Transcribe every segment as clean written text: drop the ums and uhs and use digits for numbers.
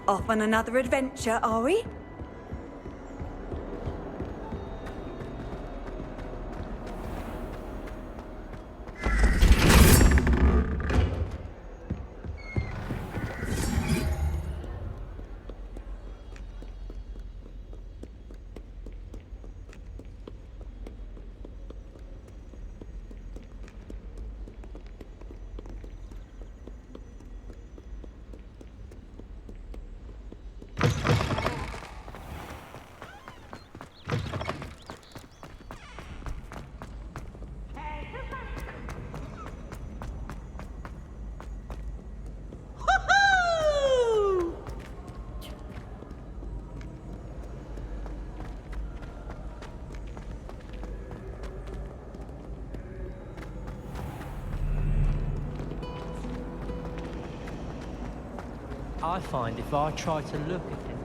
Off on another adventure, are we? I find if I try to look at him,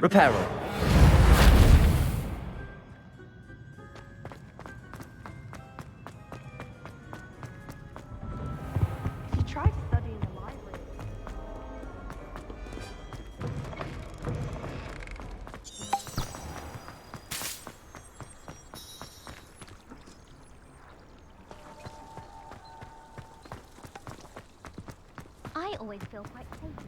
Reparo. He tried studying the library. I always feel quite safe.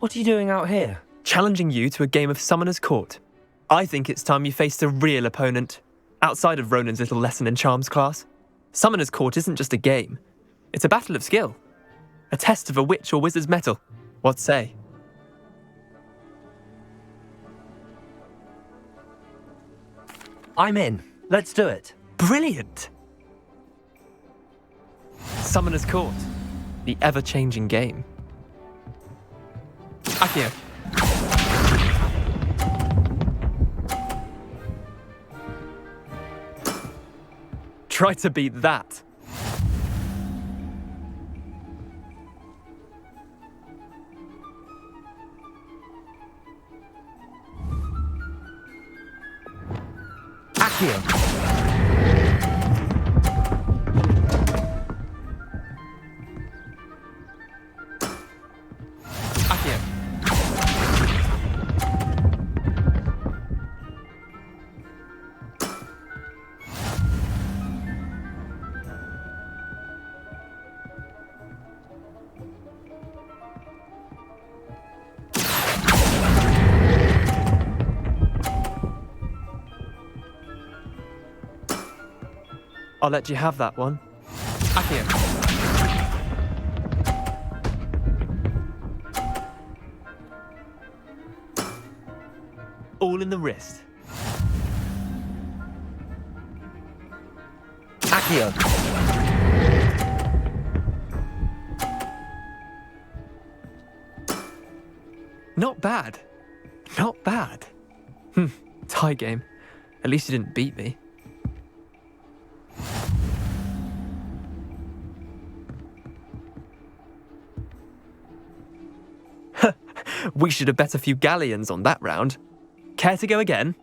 What are you doing out here? Challenging you to a game of Summoner's Court. I think it's time you faced a real opponent, outside of Ronan's little lesson in charms class. Summoner's Court isn't just a game. It's a battle of skill. A test of a witch or wizard's mettle. What say? I'm in. Let's do it. Brilliant! Summoner's Court. The ever-changing game. Akio. Try to beat that. Akio. Akio. I'll let you have that one. Akio. All in the wrist. Akio. Not bad. Not bad. Tie game. At least you didn't beat me. We should have bet a few galleons on that round. Care to go again?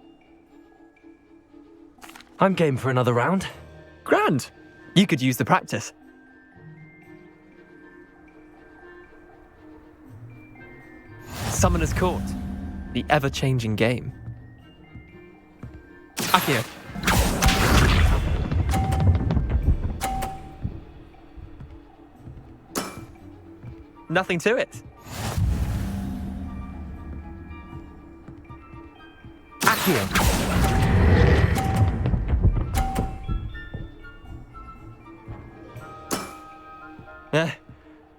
I'm game for another round. Grand. You could use the practice. Summoner's Court. The ever-changing game. Akio. Nothing to it. Akio.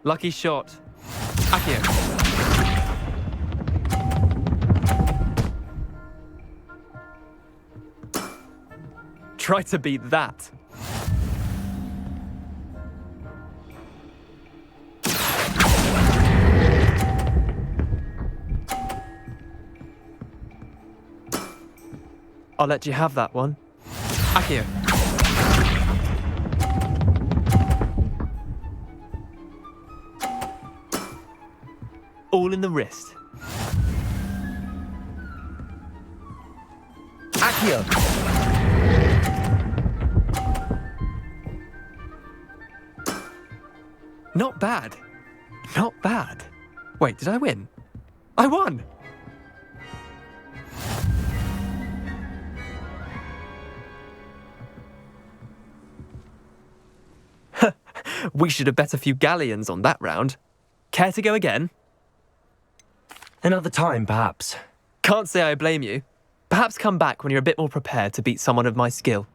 Lucky shot. Akio. Try to beat that. I'll let you have that one. Akio. All in the wrist. Akio. Not bad. Not bad. Wait, did I win? I won! We should have bet a few galleons on that round. Care to go again? Another time, perhaps. Can't say I blame you. Perhaps come back when you're a bit more prepared to beat someone of my skill.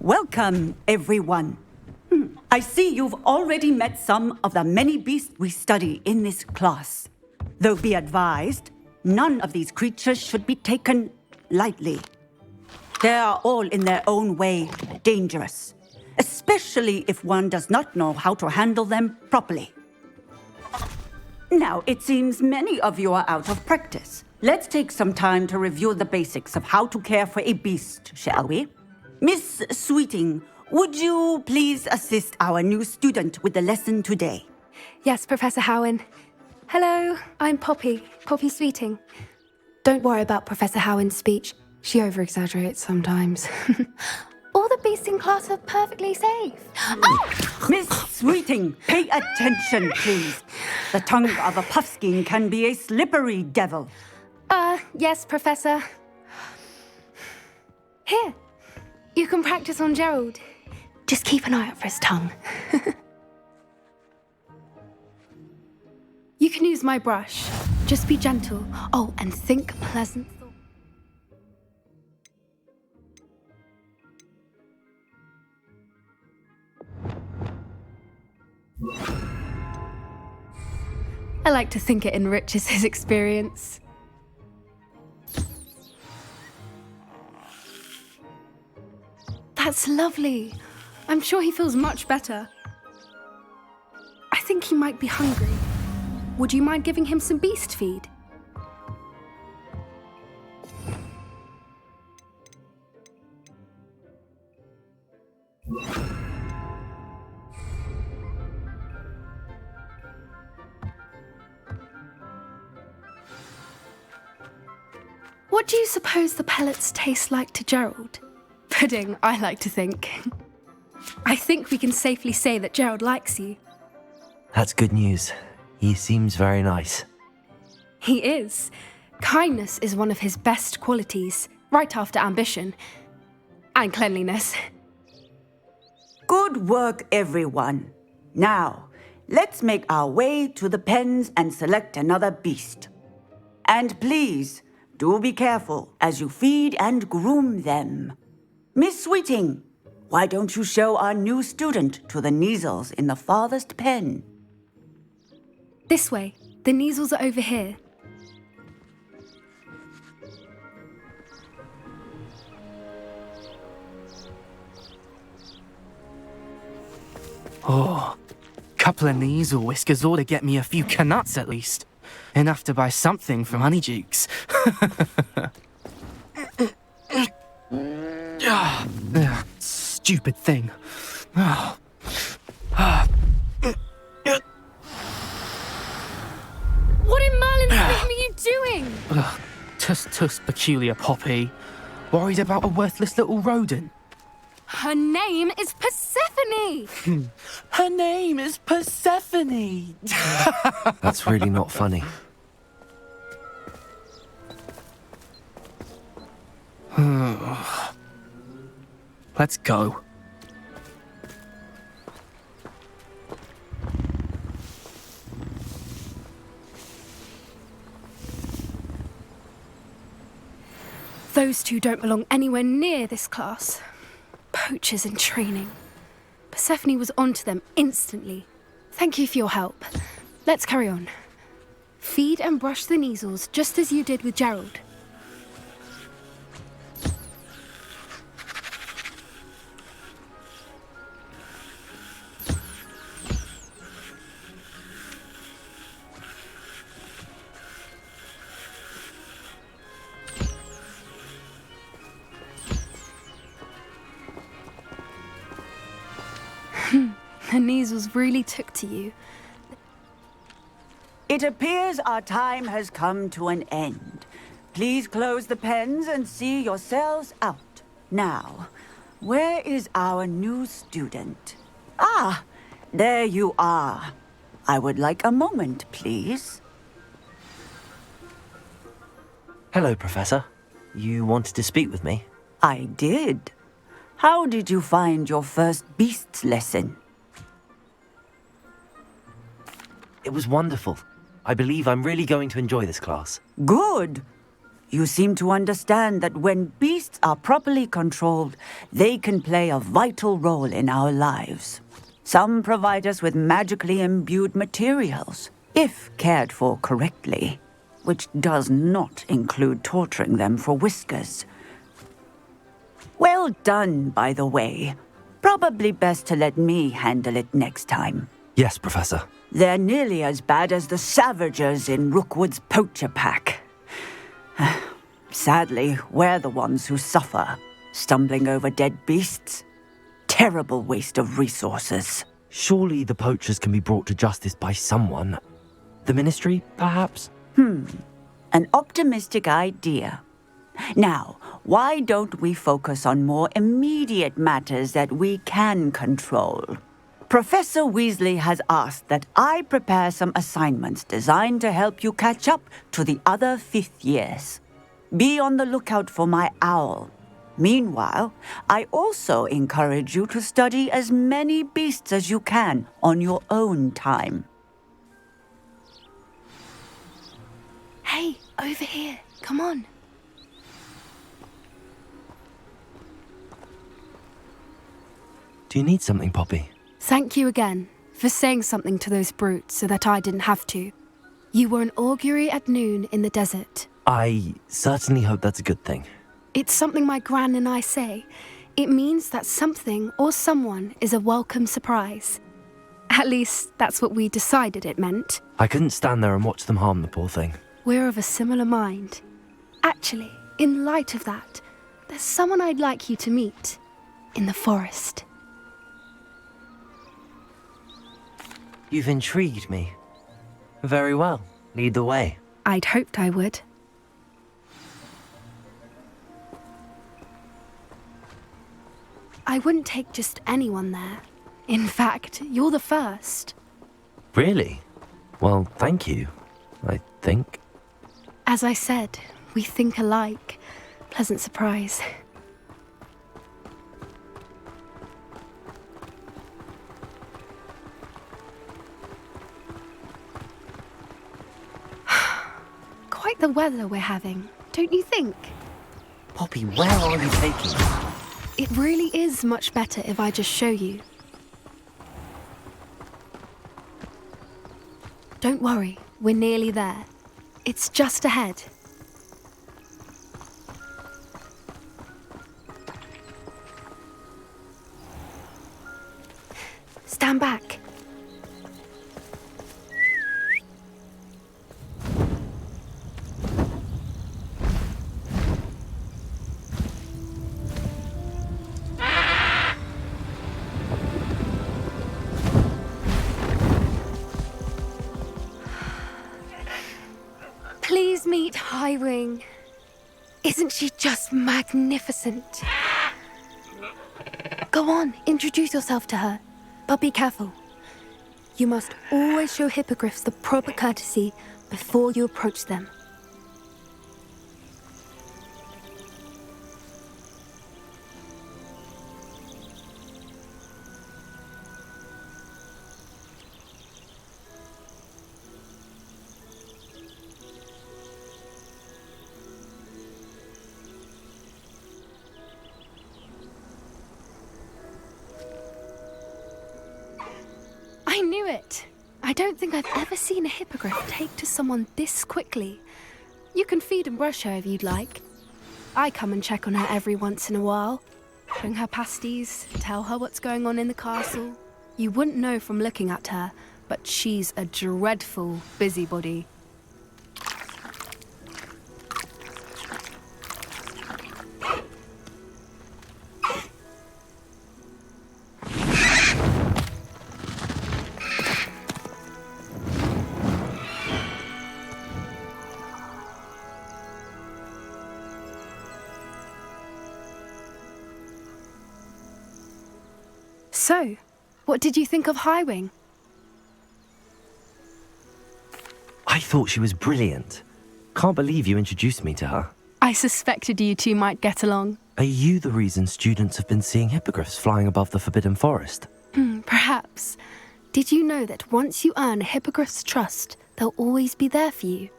Welcome, everyone. I see you've already met some of the many beasts we study in this class. Though be advised, none of these creatures should be taken lightly. They are all in their own way dangerous, especially if one does not know how to handle them properly. Now, it seems many of you are out of practice. Let's take some time to review the basics of how to care for a beast, shall we? Miss Sweeting, would you please assist our new student with the lesson today? Yes, Professor Howin. Hello, I'm Poppy Sweeting. Don't worry about Professor Howin's speech. She over-exaggerates sometimes. All the beasts in class are perfectly safe. Oh! Miss Sweeting, pay attention, please. The tongue of a puffskein can be a slippery devil. Yes, Professor. Here, you can practice on Gerald. Just keep an eye out for his tongue. You can use my brush. Just be gentle. Oh, and think pleasant thoughts. I like to think it enriches his experience. That's lovely. I'm sure he feels much better. I think he might be hungry. Would you mind giving him some beast feed? What do you suppose the pellets taste like to Gerald? Pudding, I like to think. I think we can safely say that Gerald likes you. That's good news. He seems very nice. He is. Kindness is one of his best qualities, right after ambition. And cleanliness. Good work, everyone. Now, let's make our way to the pens and select another beast. And please, do be careful as you feed and groom them. Miss Sweeting, why don't you show our new student to the Neasels in the farthest pen? This way. The Neasels are over here. Oh, couple of Neasel whiskers ought to get me a few canuts at least. Enough to buy something from Honeydukes. Stupid thing. What in Merlin's name are you doing? Tuss, peculiar Poppy. Worried about a worthless little rodent. Her name is Persephone! Her name is Persephone! That's really not funny. Let's go. Those two don't belong anywhere near this class. Poachers in training. Persephone was onto them instantly. Thank you for your help. Let's carry on. Feed and brush the Neasels just as you did with Gerald. The Neasels really took to you. It appears our time has come to an end. Please close the pens and see yourselves out. Now, where is our new student? Ah, there you are. I would like a moment, please. Hello, Professor. You wanted to speak with me? I did. How did you find your first beasts lesson? It was wonderful. I believe I'm really going to enjoy this class. Good. You seem to understand that when beasts are properly controlled, they can play a vital role in our lives. Some provide us with magically imbued materials, if cared for correctly, which does not include torturing them for whiskers. Well done, by the way. Probably best to let me handle it next time. Yes, Professor. They're nearly as bad as the Savagers in Rookwood's poacher pack. Sadly, we're the ones who suffer. stumbling over dead beasts. Terrible waste of resources. Surely the poachers can be brought to justice by someone. The ministry, perhaps? An optimistic idea. Now, why don't we focus on more immediate matters that we can control? Professor Weasley has asked that I prepare some assignments designed to help you catch up to the other fifth years. Be on the lookout for my owl. Meanwhile, I also encourage you to study as many beasts as you can on your own time. Hey, over here. Come on. Do you need something, Poppy? Thank you again for saying something to those brutes so that I didn't have to. You were an augury at noon in the desert. I certainly hope that's a good thing. It's something my gran and I say. It means that something or someone is a welcome surprise. At least, that's what we decided it meant. I couldn't stand there and watch them harm the poor thing. We're of a similar mind. Actually, in light of that, there's someone I'd like you to meet. In the forest. You've intrigued me. Very well. Lead the way. I'd hoped I would. I wouldn't take just anyone there. In fact, you're the first. Really? Well, thank you, I think. As I said, we think alike. Pleasant surprise. Quite the weather we're having, don't you think? Poppy, where are you taking me? It really is much better if I just show you. Don't worry, we're nearly there. It's just ahead. Stand back. Please meet Highwing. Isn't she just magnificent? Go on, introduce yourself to her. But be careful. You must always show hippogriffs the proper courtesy before you approach them. I knew it! I don't think I've ever seen a hippogriff take to someone this quickly. You can feed and brush her if you'd like. I come and check on her every once in a while. Bring her pasties, tell her what's going on in the castle. You wouldn't know from looking at her, but she's a dreadful busybody. So, what did you think of Highwing? I thought she was brilliant. Can't believe you introduced me to her. I suspected you two might get along. Are you the reason students have been seeing hippogriffs flying above the Forbidden Forest? Perhaps. Did you know that once you earn a hippogriff's trust, they'll always be there for you?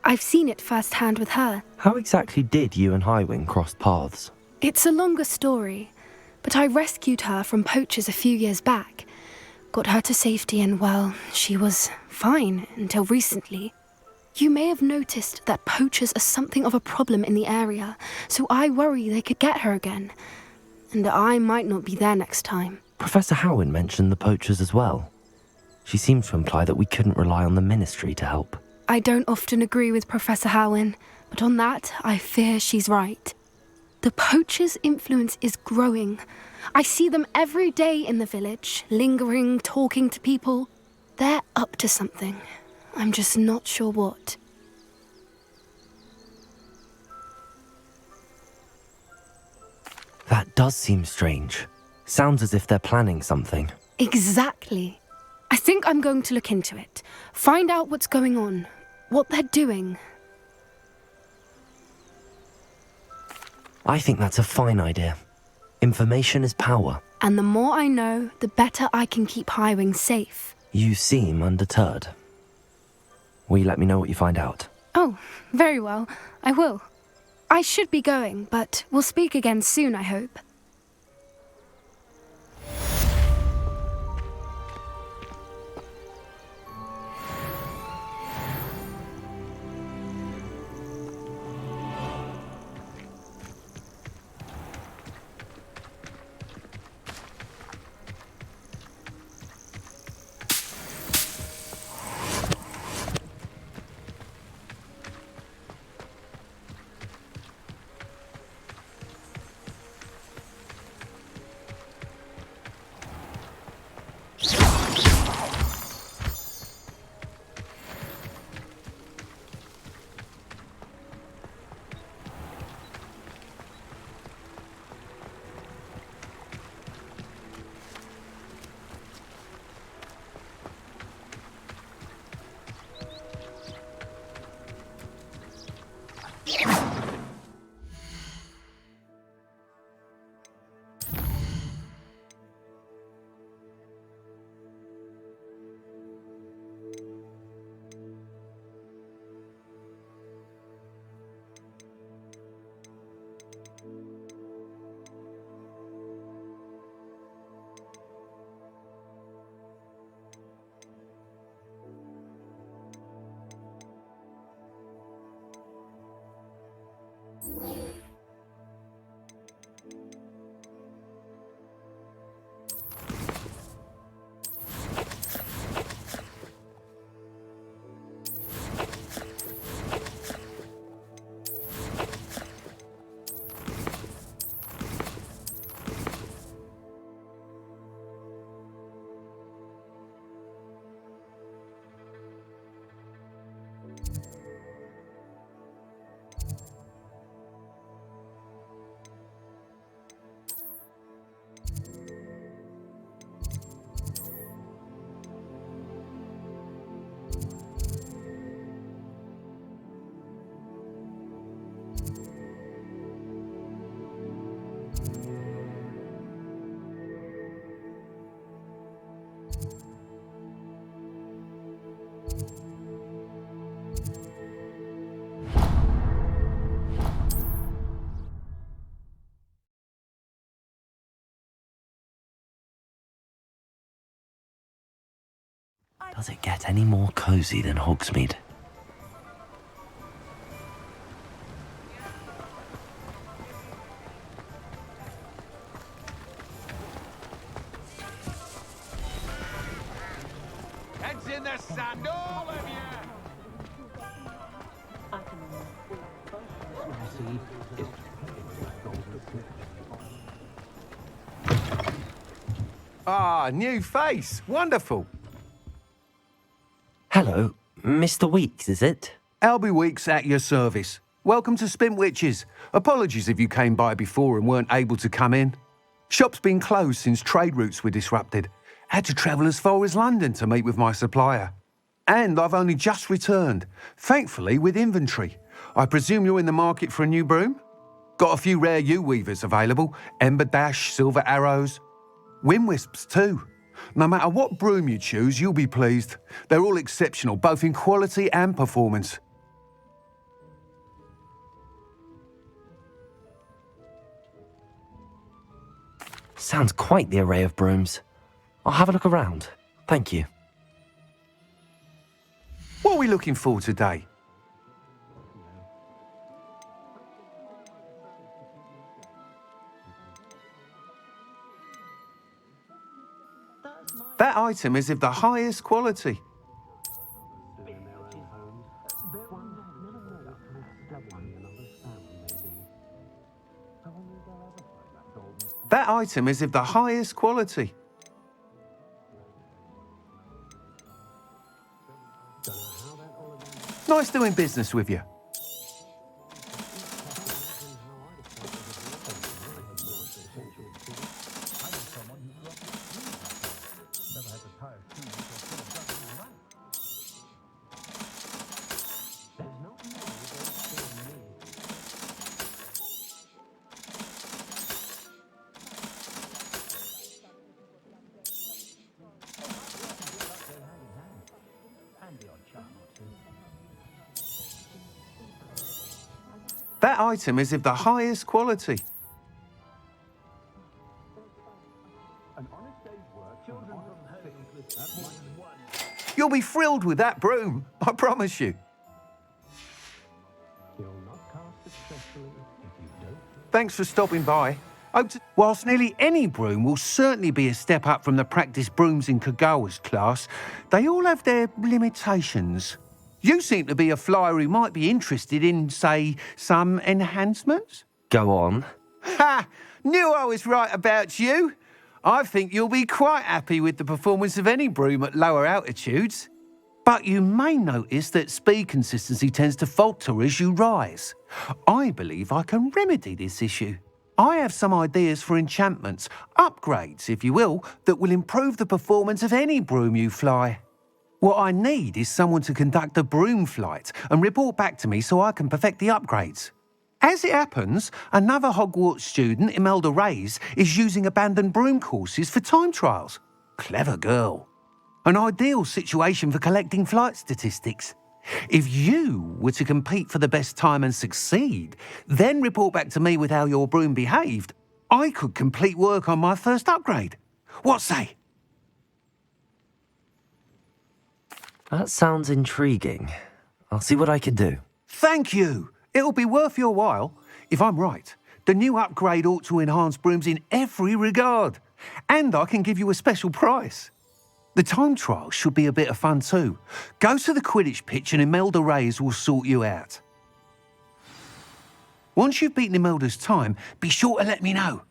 I've seen it firsthand with her. How exactly did you and Highwing cross paths? It's a longer story, but I rescued her from poachers a few years back. Got her to safety and, well, she was fine until recently. You may have noticed that poachers are something of a problem in the area, so I worry they could get her again. And I might not be there next time. Professor Howin mentioned the poachers as well. She seemed to imply that we couldn't rely on the ministry to help. I don't often agree with Professor Howin, but on that, I fear she's right. The poachers' influence is growing. I see them every day in the village, lingering, talking to people. They're up to something. I'm just not sure what. That does seem strange. Sounds as if they're planning something. Exactly. I think I'm going to look into it. Find out what's going on. What they're doing. I think that's a fine idea. Information is power. And the more I know, the better I can keep Highwing safe. You seem undeterred. Will you let me know what you find out? Oh, very well. I will. I should be going, but we'll speak again soon, I hope. Does it get any more cozy than Hogsmeade? Heads in the sand, all of you! Ah, new face. Wonderful. Hello, Mr. Weeks, is it? Albie Weeks at your service. Welcome to Spintwitches. Apologies if you came by before and weren't able to come in. Shop's been closed since trade routes were disrupted. Had to travel as far as London to meet with my supplier. And I've only just returned, thankfully with inventory. I presume you're in the market for a new broom? Got a few rare yew-weavers available, Ember Dash, Silver Arrows. Wind Wisps too. No matter what broom you choose, you'll be pleased. They're all exceptional, both in quality and performance. Sounds quite the array of brooms. I'll have a look around. Thank you. What are we looking for today? That item is of the highest quality. That item is of the highest quality. Nice doing business with you. That item is of the highest quality. You'll be thrilled with that broom, I promise you. Thanks for stopping by. Whilst nearly any broom will certainly be a step up from the practice brooms in Kagawa's class, they all have their limitations. You seem to be a flyer who might be interested in, say, some enhancements? Go on. Ha! Knew I was right about you. I think you'll be quite happy with the performance of any broom at lower altitudes. But you may notice that speed consistency tends to falter as you rise. I believe I can remedy this issue. I have some ideas for enchantments, upgrades, if you will, that will improve the performance of any broom you fly. What I need is someone to conduct a broom flight and report back to me so I can perfect the upgrades. As it happens, another Hogwarts student, Imelda Reyes, is using abandoned broom courses for time trials. Clever girl. An ideal situation for collecting flight statistics. If you were to compete for the best time and succeed, then report back to me with how your broom behaved, I could complete work on my first upgrade. What say? That sounds intriguing. I'll see what I can do. Thank you. It'll be worth your while. If I'm right, the new upgrade ought to enhance brooms in every regard. And I can give you a special price. The time trial should be a bit of fun too. Go to the Quidditch pitch and Imelda Reyes will sort you out. Once you've beaten Imelda's time, be sure to let me know.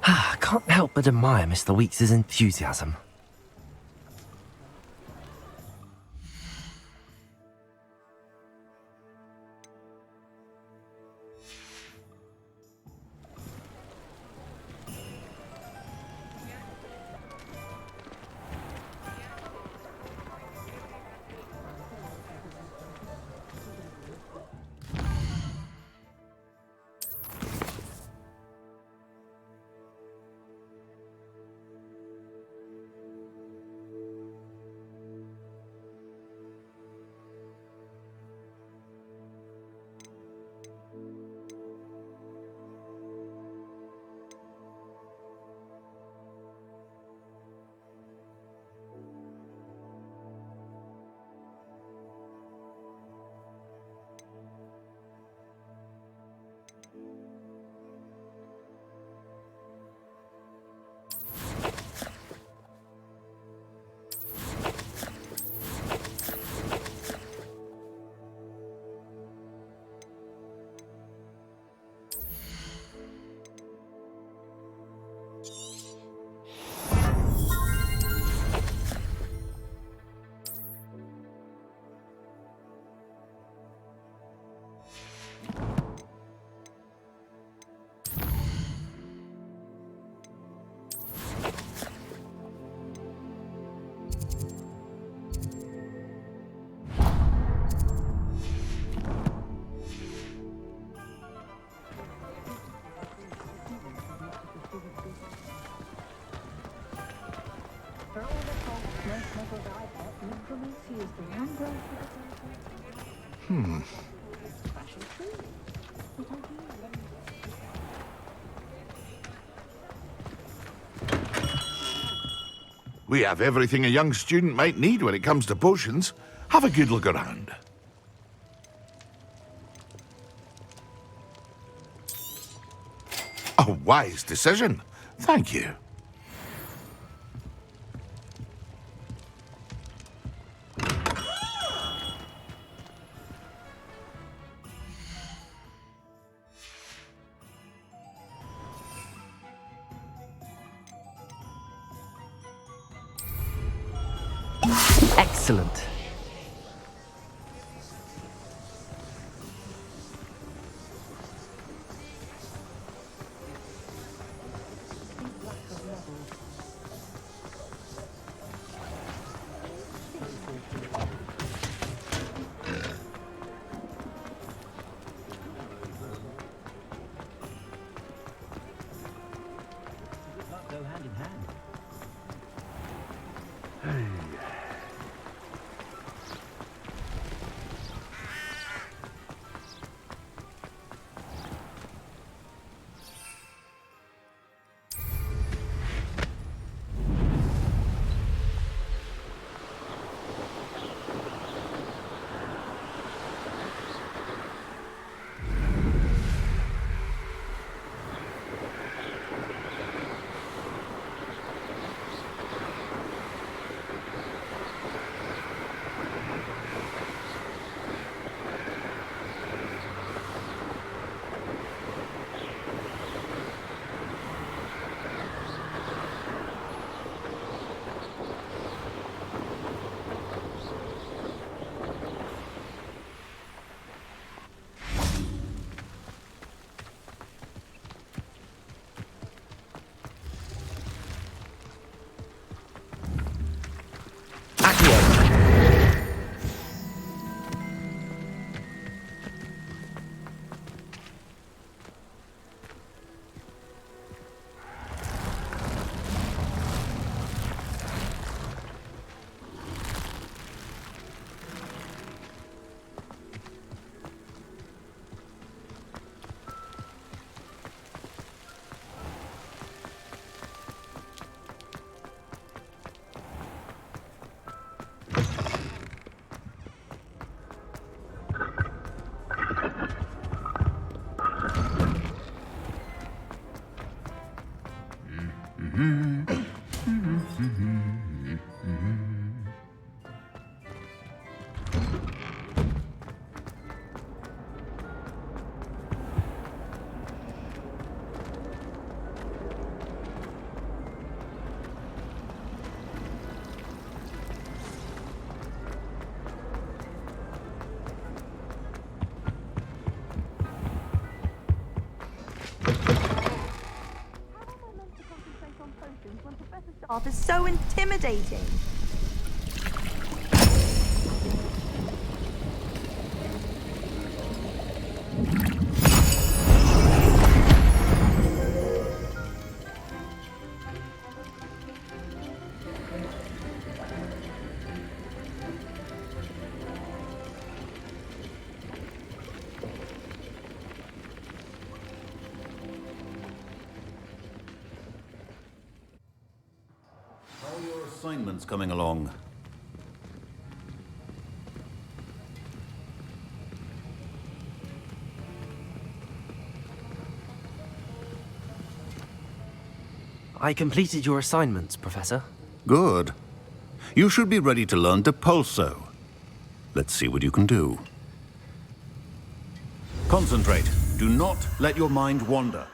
I can't help but admire Mr. Weeks' enthusiasm. We have everything a young student might need when it comes to potions. Have a good look around. A wise decision. Thank you. Excellent. Path is so intimidating. Assignments coming along. I completed your assignments, Professor. Good. You should be ready to learn Depulso. Let's see what you can do. Concentrate. Do not let your mind wander.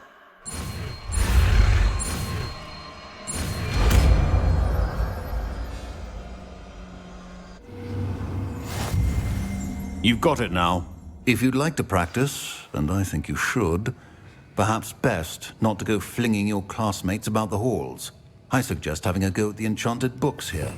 You've got it now. If you'd like to practice, and I think you should, perhaps best not to go flinging your classmates about the halls. I suggest having a go at the enchanted books here.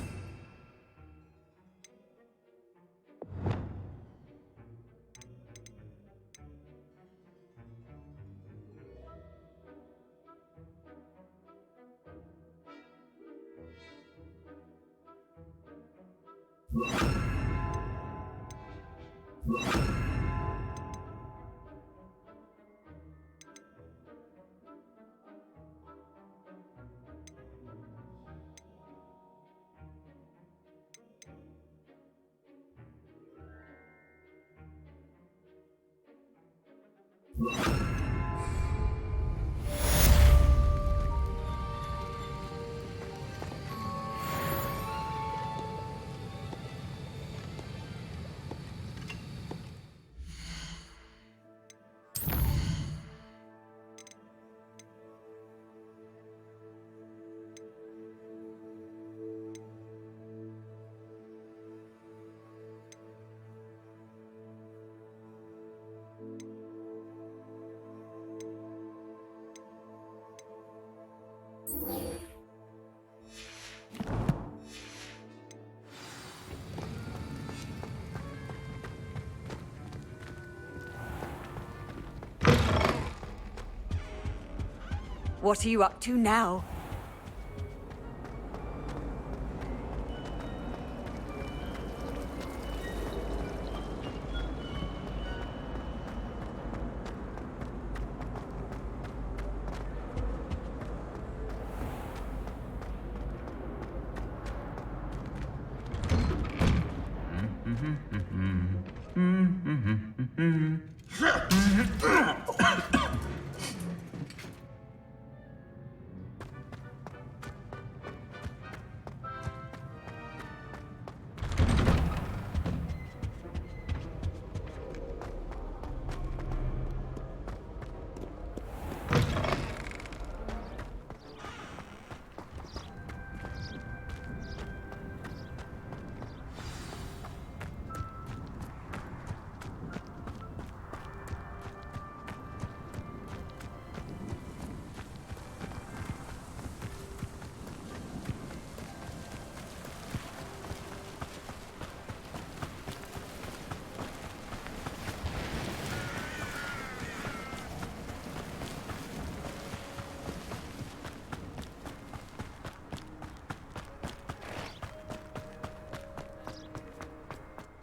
What are you up to now?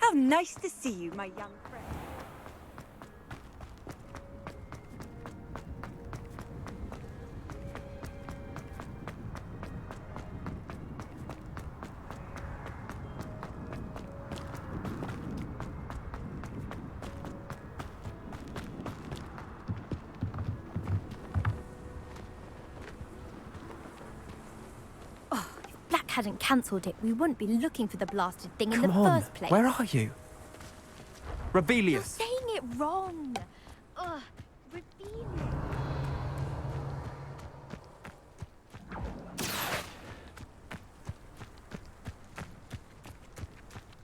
How nice to see you, my young friend. Black hadn't cancelled it, we wouldn't be looking for the blasted thing in the Come on, first place. where are you? You're Rebellious. saying it wrong. Ugh, rebellious.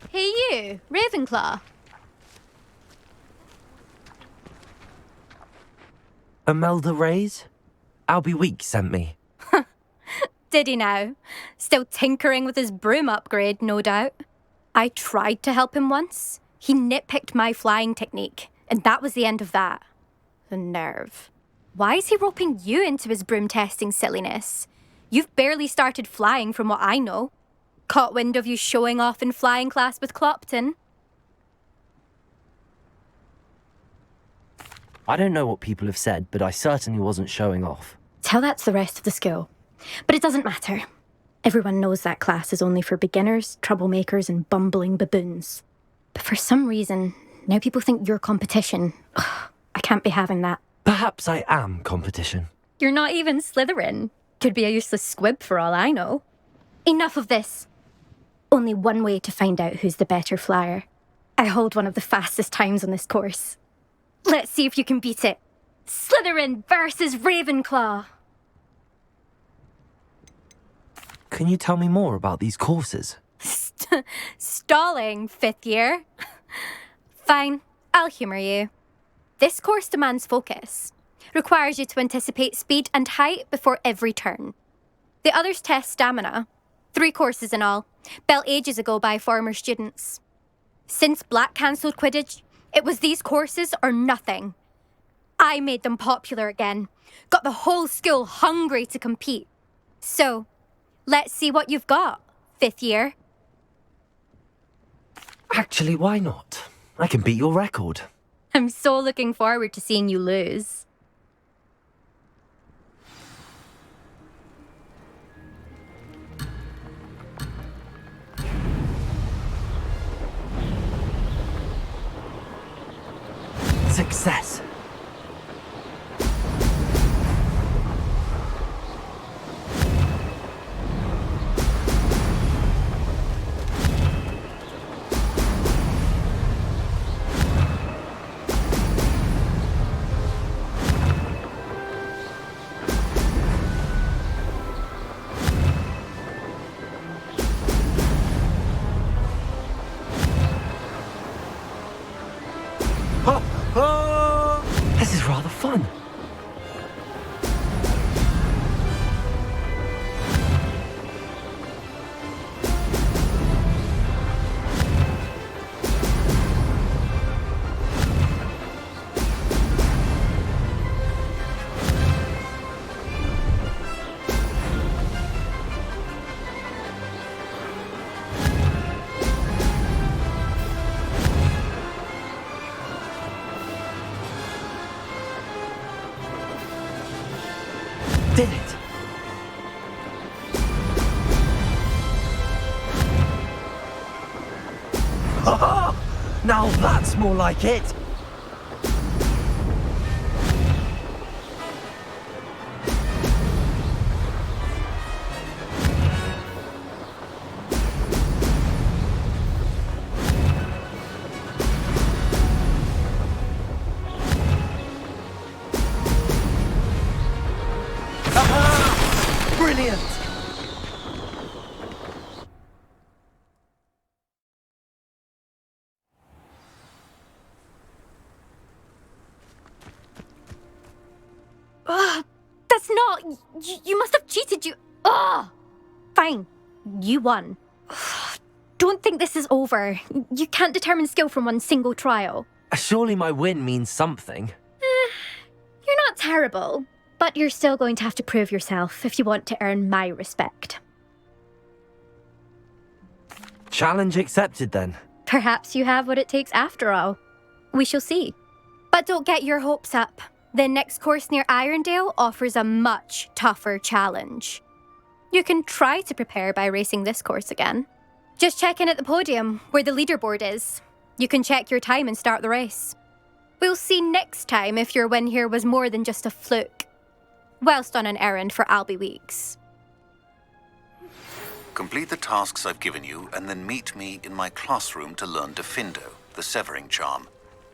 Hey you, Ravenclaw. Imelda Reyes? Albie Weeks sent me. Did he now? Still tinkering with his broom upgrade, no doubt. I tried to help him once. He nitpicked my flying technique, and that was the end of that. The nerve. Why is he roping you into his broom testing silliness? You've barely started flying from what I know. Caught wind of you showing off in flying class with Clopton. I don't know what people have said, but I certainly wasn't showing off. Tell that to the rest of the school. But it doesn't matter. Everyone knows that class is only for beginners, troublemakers, and bumbling baboons. But for some reason, now people think you're competition. Ugh, I can't be having that. Perhaps I am competition. You're not even Slytherin. Could be a useless squib for all I know. Enough of this. Only one way to find out who's the better flyer. I hold one of the fastest times on this course. Let's see if you can beat it. Slytherin versus Ravenclaw. Can you tell me more about these courses? Stalling, fifth year. Fine, I'll humour you. This course demands focus. Requires you to anticipate speed and height before every turn. The others test stamina. 3 courses in all, built ages ago by former students. Since Black cancelled Quidditch, it was these courses or nothing. I made them popular again. Got the whole school hungry to compete. So, let's see what you've got, fifth year. Actually, why not? I can beat your record. I'm so looking forward to seeing you lose. Success. Now that's more like it! Brilliant! Ugh, that's not... You must have cheated, you... Ugh! Fine. You won. Ugh, don't think this is over. You can't determine skill from one single trial. Surely my win means something. You're not terrible, but you're still going to have to prove yourself if you want to earn my respect. Challenge accepted then. Perhaps you have what it takes after all. We shall see. But don't get your hopes up. The next course near Irondale offers a much tougher challenge. You can try to prepare by racing this course again. Just check in at the podium, where the leaderboard is. You can check your time and start the race. We'll see next time if your win here was more than just a fluke. Whilst on an errand for Albie Weeks. Complete the tasks I've given you, and then meet me in my classroom to learn Defindo, the severing charm.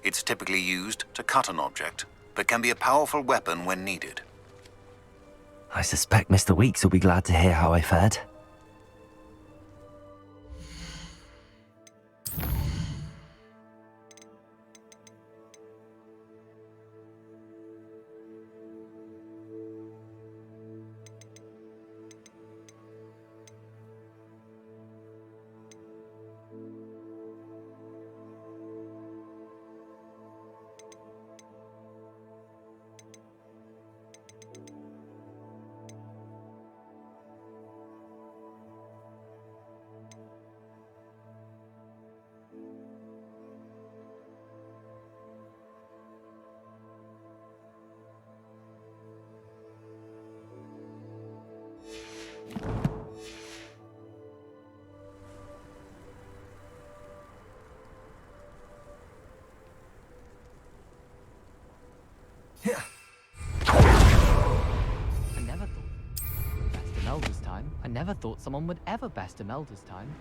It's typically used to cut an object, but can be a powerful weapon when needed. I suspect Mr. Weeks will be glad to hear how I fared. I never thought someone would ever best Imelda's time.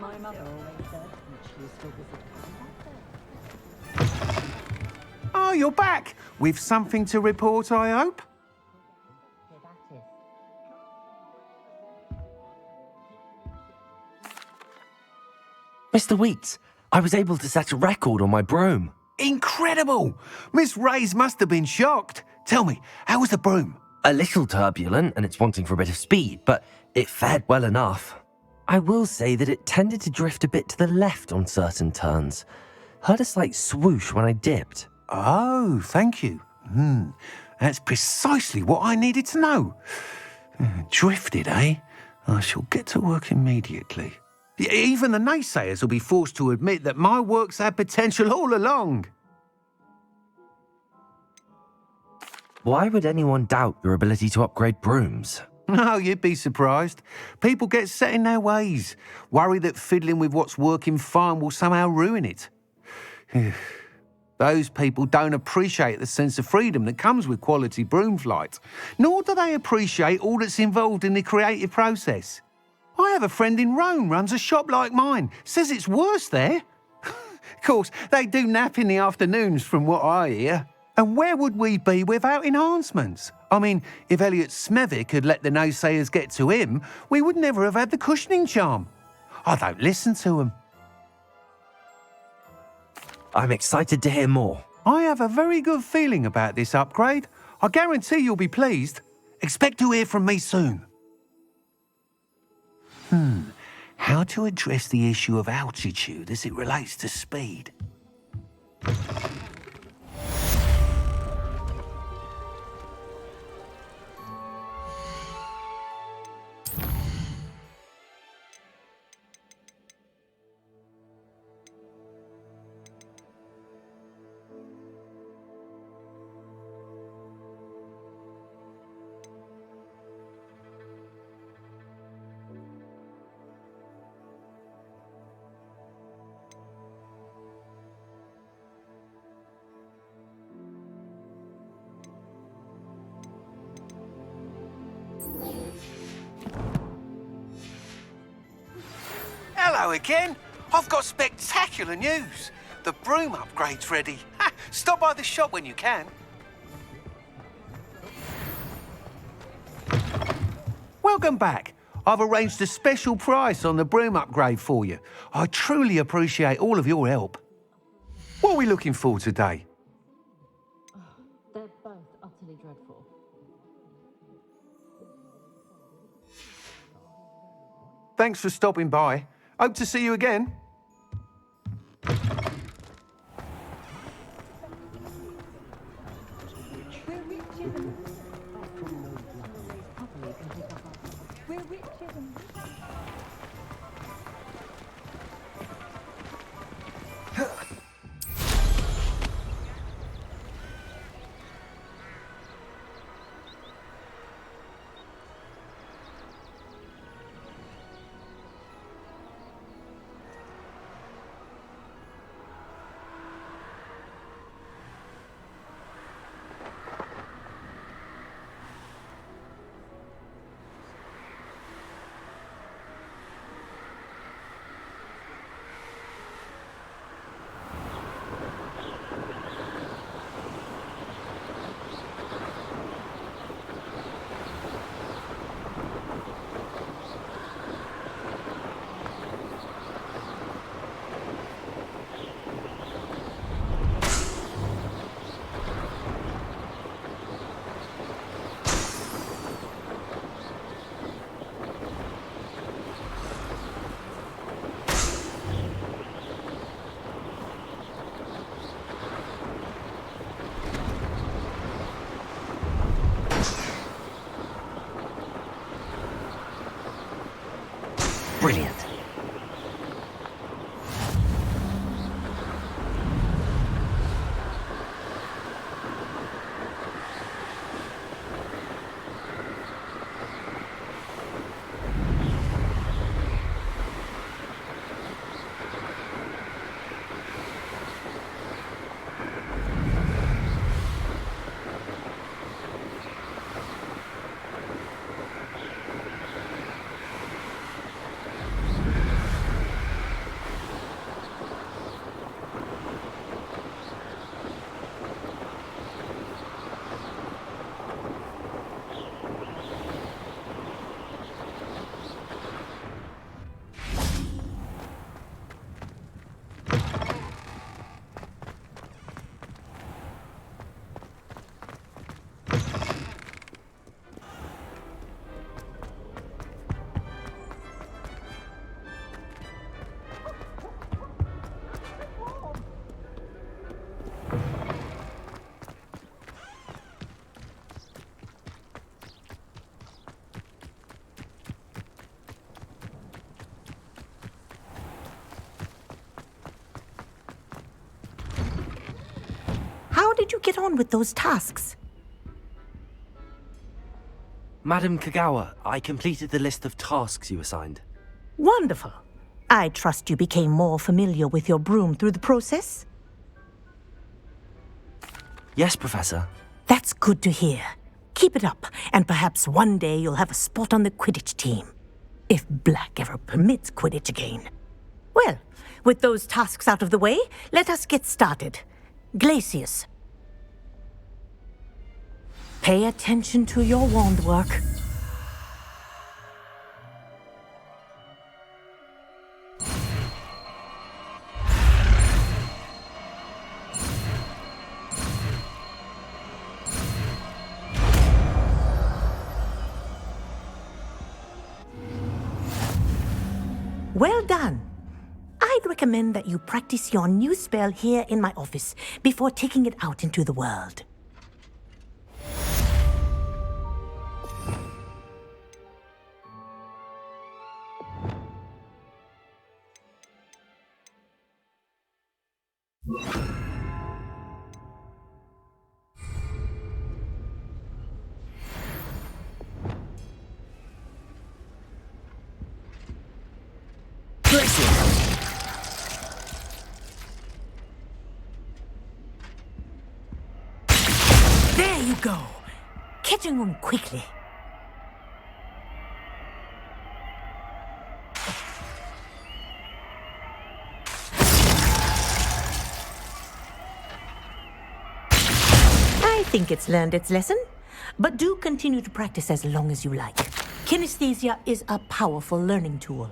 My mother always said, and she used to visit. Oh, you're back. With something to report, I hope? Mr. Weeks, I was able to set a record on my broom. Incredible! Miss Ray's must have been shocked. Tell me, how was the broom? A little turbulent and it's wanting for a bit of speed, but it fared well enough. I will say that it tended to drift a bit to the left on certain turns. Heard a slight swoosh when I dipped. Oh, thank you. That's precisely what I needed to know. Drifted, eh? I shall get to work immediately. Even the naysayers will be forced to admit that my work's had potential all along. Why would anyone doubt your ability to upgrade brooms? No, you'd be surprised. People get set in their ways, worry that fiddling with what's working fine will somehow ruin it. Those people don't appreciate the sense of freedom that comes with quality broom flight, nor do they appreciate all that's involved in the creative process. I have a friend in Rome runs a shop like mine, says it's worse there. Of course, they do nap in the afternoons from what I hear. And where would we be without enhancements? I mean, if Elliot Smethwick had let the naysayers get to him, we would never have had the cushioning charm. I don't listen to them. I'm excited to hear more. I have a very good feeling about this upgrade. I guarantee you'll be pleased. Expect to hear from me soon. How to address the issue of altitude as it relates to speed? Hello again. I've got spectacular news. The broom upgrade's ready. Stop by the shop when you can. Welcome back. I've arranged a special price on the broom upgrade for you. I truly appreciate all of your help. What are we looking for today? They're both utterly dreadful. Thanks for stopping by. Hope to see you again. Brilliant. did you get on with those tasks? Madam Kagawa, I completed the list of tasks you assigned. Wonderful. I trust you became more familiar with your broom through the process? Yes, Professor. That's good to hear. Keep it up, and perhaps one day you'll have a spot on the Quidditch team. If Black ever permits Quidditch again. Well, with those tasks out of the way, let us get started. Glacius. Pay attention to your wand work. Well done. I'd recommend that you practice your new spell here in my office before taking it out into the world. There you go. Catching them quickly. I think it's learned its lesson, but do continue to practice as long as you like. Kinesthesia is a powerful learning tool.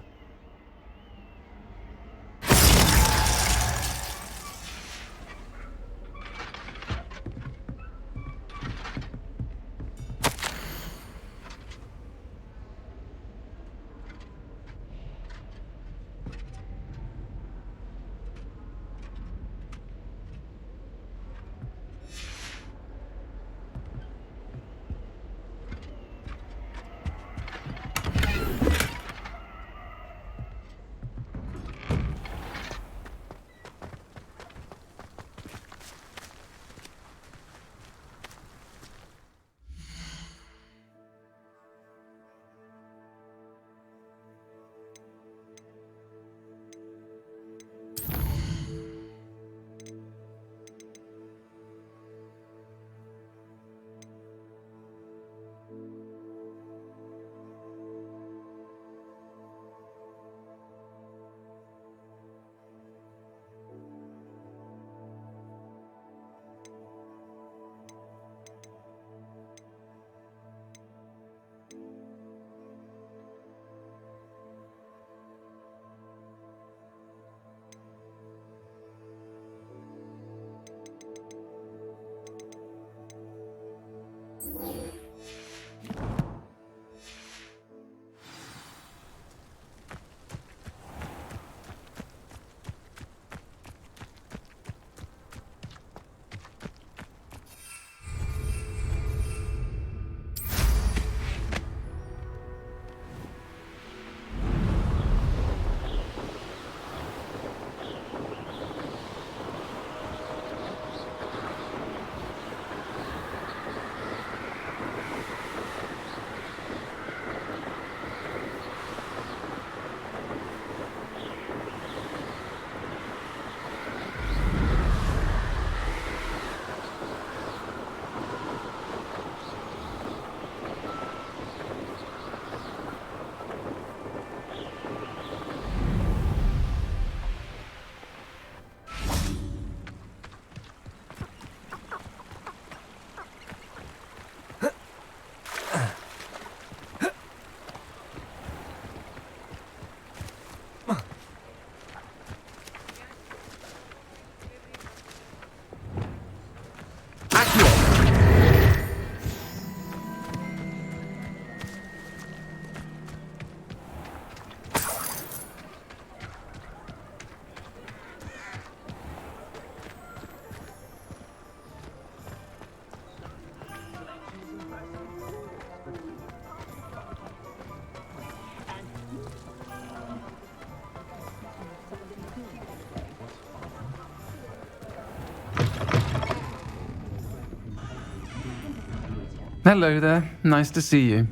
Hello there. Nice to see you.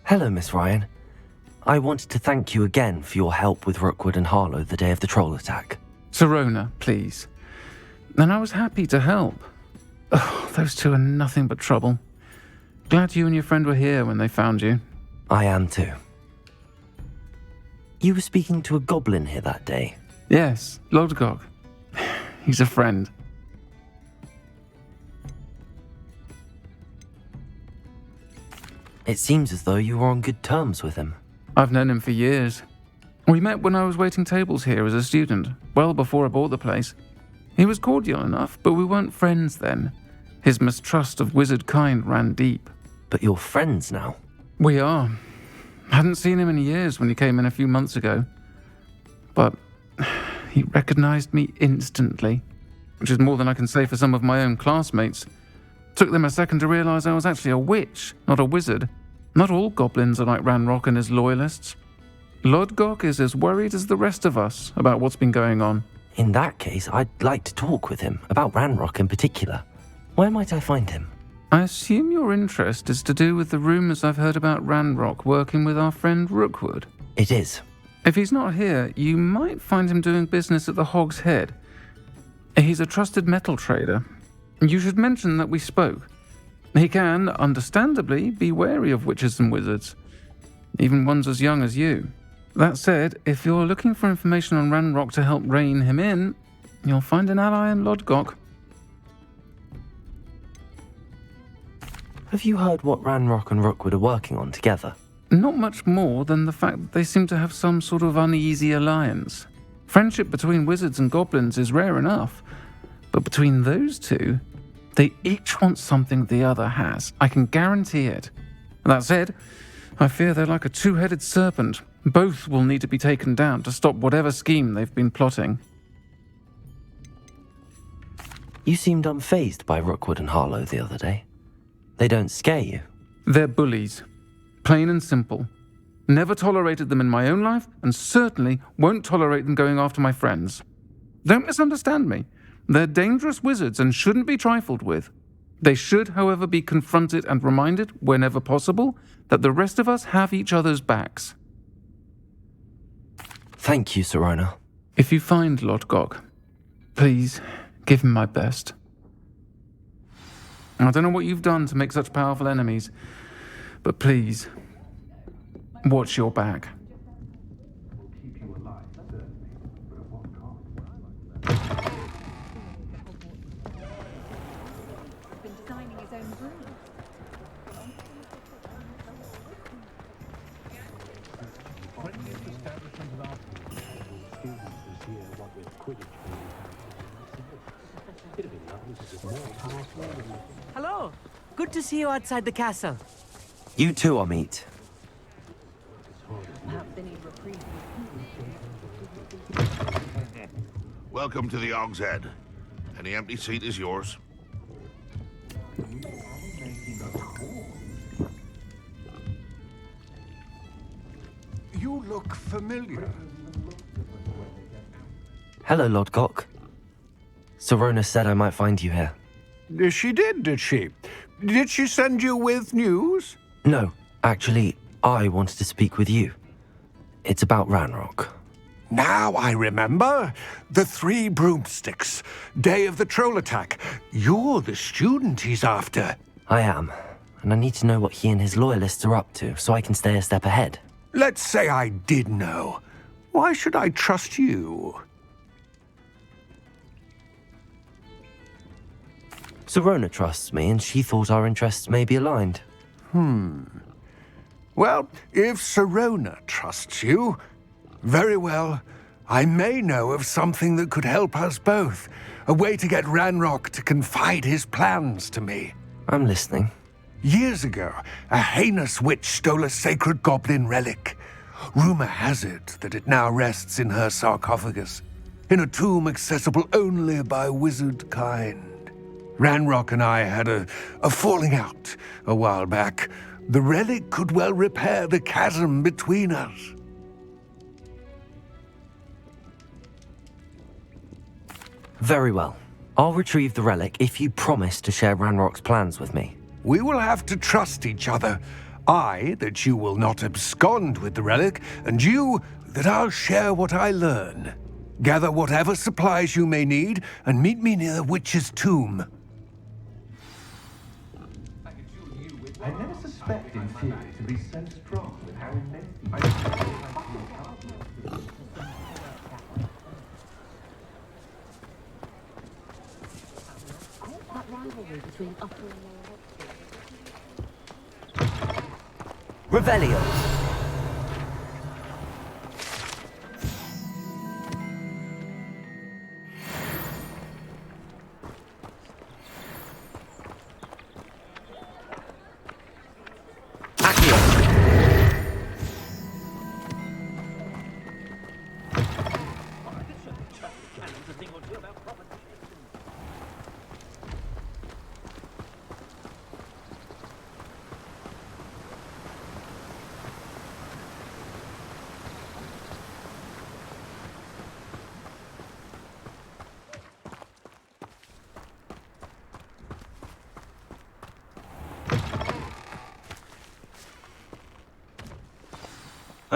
Hello, Miss Ryan. I wanted to thank you again for your help with Rookwood and Harlow the day of the troll attack. Sirona, please. And I was happy to help. Oh, those two are nothing but trouble. Glad you and your friend were here when they found you. I am too. You were speaking to a goblin here that day? Yes, Lodgok. He's a friend. It seems as though you were on good terms with him. I've known him for years. We met when I was waiting tables here as a student, well before I bought the place. He was cordial enough, but we weren't friends then. His mistrust of wizard kind ran deep. But you're friends now? We are. Hadn't seen him in years when he came in a few months ago. But he recognized me instantly, which is more than I can say for some of my own classmates. Took them a second to realize I was actually a witch, not a wizard. Not all goblins are like Ranrock and his loyalists. Lodgok is as worried as the rest of us about what's been going on. In that case, I'd like to talk with him, about Ranrock in particular. Where might I find him? I assume your interest is to do with the rumors I've heard about Ranrock working with our friend Rookwood. It is. If he's not here, you might find him doing business at the Hog's Head. He's a trusted metal trader. You should mention that we spoke. He can, understandably, be wary of witches and wizards, even ones as young as you. That said, if you're looking for information on Ranrock to help rein him in, you'll find an ally in Lodgok. Have you heard what Ranrock and Rookwood are working on together? Not much more than the fact that they seem to have some sort of uneasy alliance. Friendship between wizards and goblins is rare enough, but between those two, they each want something the other has. I can guarantee it. That said, I fear they're like a two-headed serpent. Both will need to be taken down to stop whatever scheme they've been plotting. You seemed unfazed by Rookwood and Harlow the other day. They don't scare you. They're bullies. Plain and simple. Never tolerated them in my own life, and certainly won't tolerate them going after my friends. Don't misunderstand me. They're dangerous wizards and shouldn't be trifled with. They should, however, be confronted and reminded, whenever possible, that the rest of us have each other's backs. Thank you, Sirona. If you find Lodgok, please give him my best. I don't know what you've done to make such powerful enemies, but please, watch your back. Hello. Good to see you outside the castle. You too, Amit. Welcome to the Hog's Head. Any empty seat is yours. You look familiar. Hello, Lodgok. Sirona said I might find you here. She did she? Did she send you with news? No, actually, I wanted to speak with you. It's about Ranrock. Now I remember. The 3 broomsticks. Day of the troll attack. You're the student he's after. I am, and I need to know what he and his loyalists are up to so I can stay a step ahead. Let's say I did know. Why should I trust you? Sirona trusts me, and she thought our interests may be aligned. Well, if Sirona trusts you, very well. I may know of something that could help us both. A way to get Ranrock to confide his plans to me. I'm listening. Years ago, a heinous witch stole a sacred goblin relic. Rumor has it that it now rests in her sarcophagus, in a tomb accessible only by wizard kind. Ranrock and I had a falling out a while back. The relic could well repair the chasm between us. Very well. I'll retrieve the relic if you promise to share Ranrock's plans with me. We will have to trust each other. I, that you will not abscond with the relic, and you, that I'll share what I learn. Gather whatever supplies you may need, and meet me near the witch's tomb. I never suspected Fury to be so strong with how That rivalry between upper and lower Revelio.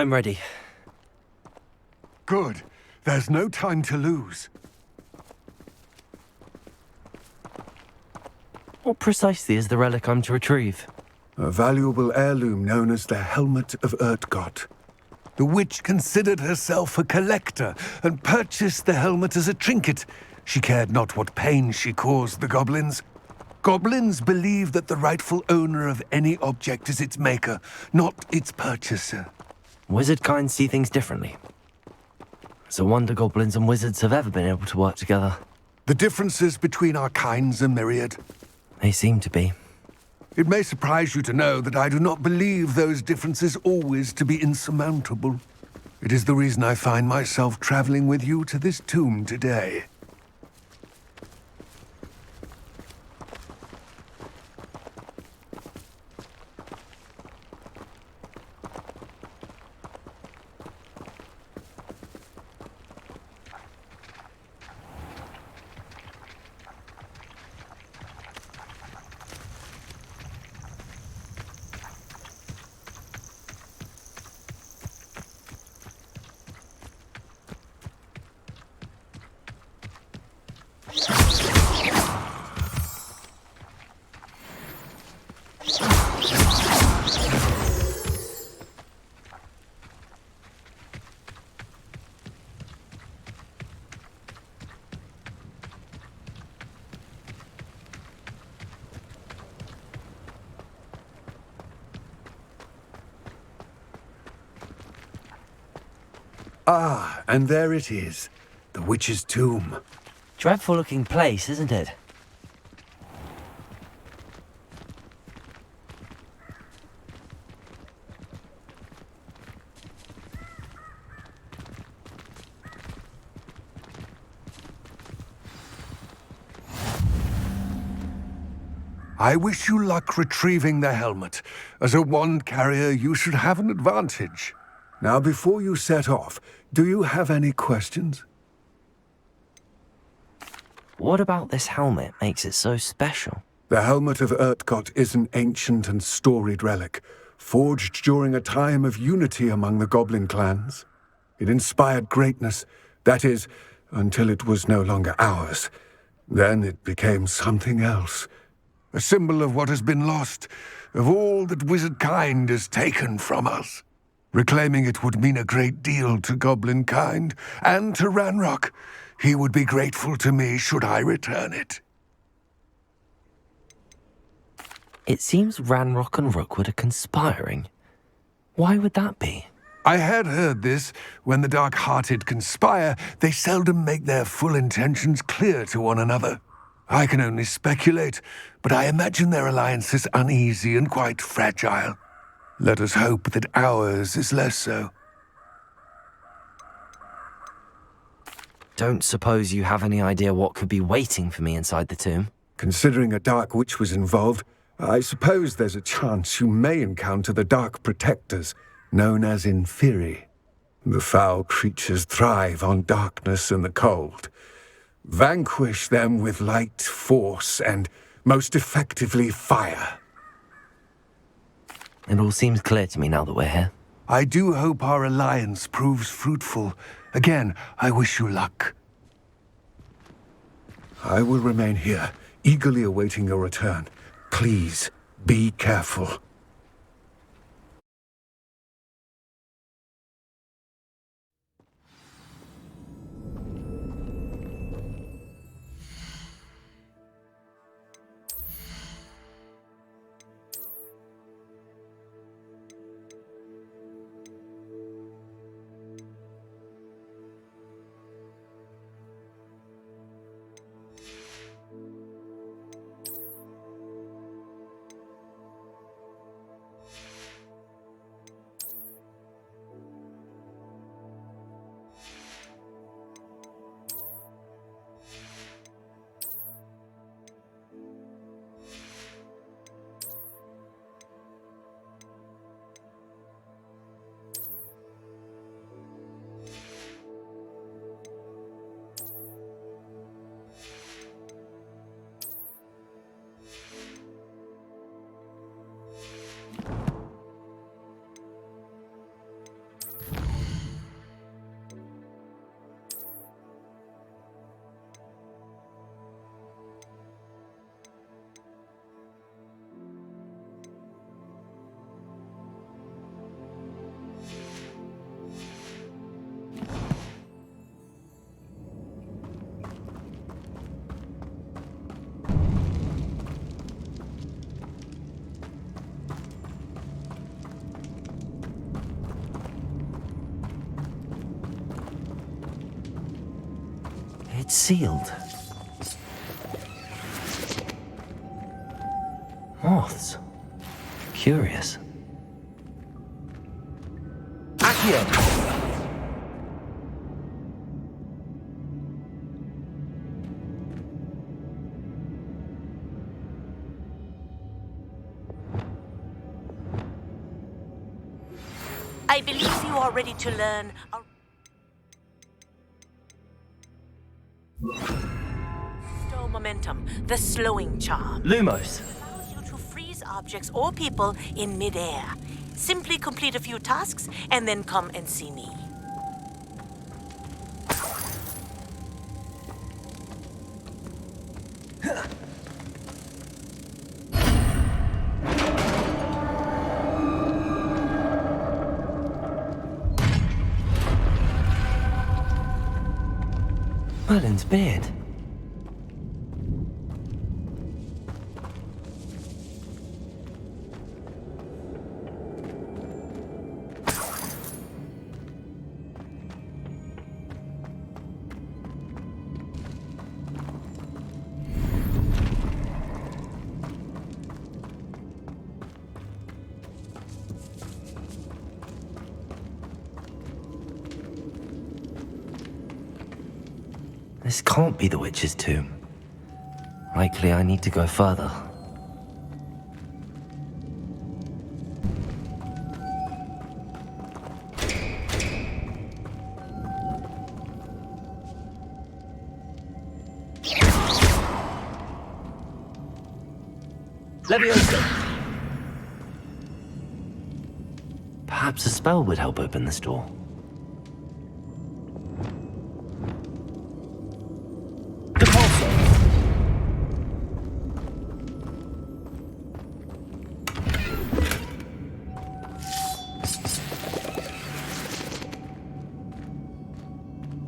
I'm ready. Good. There's no time to lose. What precisely is the relic I'm to retrieve? A valuable heirloom known as the Helmet of Urtkot. The witch considered herself a collector and purchased the helmet as a trinket. She cared not what pain she caused the goblins. Goblins believe that the rightful owner of any object is its maker, not its purchaser. Wizard kind see things differently. It's a wonder goblins and wizards have ever been able to work together. The differences between our kinds are myriad. They seem to be. It may surprise you to know that I do not believe those differences always to be insurmountable. It is the reason I find myself traveling with you to this tomb today. Ah, and there it is. The witch's tomb. Dreadful looking place, isn't it? I wish you luck retrieving the helmet. As a wand carrier, you should have an advantage. Now, before you set off, do you have any questions? What about this helmet makes it so special? The Helmet of Urtkot is an ancient and storied relic, forged during a time of unity among the goblin clans. It inspired greatness, that is, until it was no longer ours. Then it became something else. A symbol of what has been lost, of all that wizard kind has taken from us. Reclaiming it would mean a great deal to goblin kind, and to Ranrock. He would be grateful to me should I return it. It seems Ranrock and Rookwood are conspiring. Why would that be? I had heard this. When the dark-hearted conspire, they seldom make their full intentions clear to one another. I can only speculate, but I imagine their alliance is uneasy and quite fragile. Let us hope that ours is less so. Don't suppose you have any idea what could be waiting for me inside the tomb? Considering a dark witch was involved, I suppose there's a chance you may encounter the Dark Protectors, known as Inferi. The foul creatures thrive on darkness and the cold. Vanquish them with light, force, and, most effectively, fire. It all seems clear to me now that we're here. I do hope our alliance proves fruitful. Again, I wish you luck. I will remain here, eagerly awaiting your return. Please, be careful. It's sealed. Moths. Curious. Accio! I believe you are ready to learn. Stow momentum, the slowing charm. Lumos. Allows you to freeze objects or people in midair. Simply complete a few tasks and then come and see me. Merlin's beard. This can't be the witch's tomb. Likely I need to go further. Leviosa! Perhaps a spell would help open this door.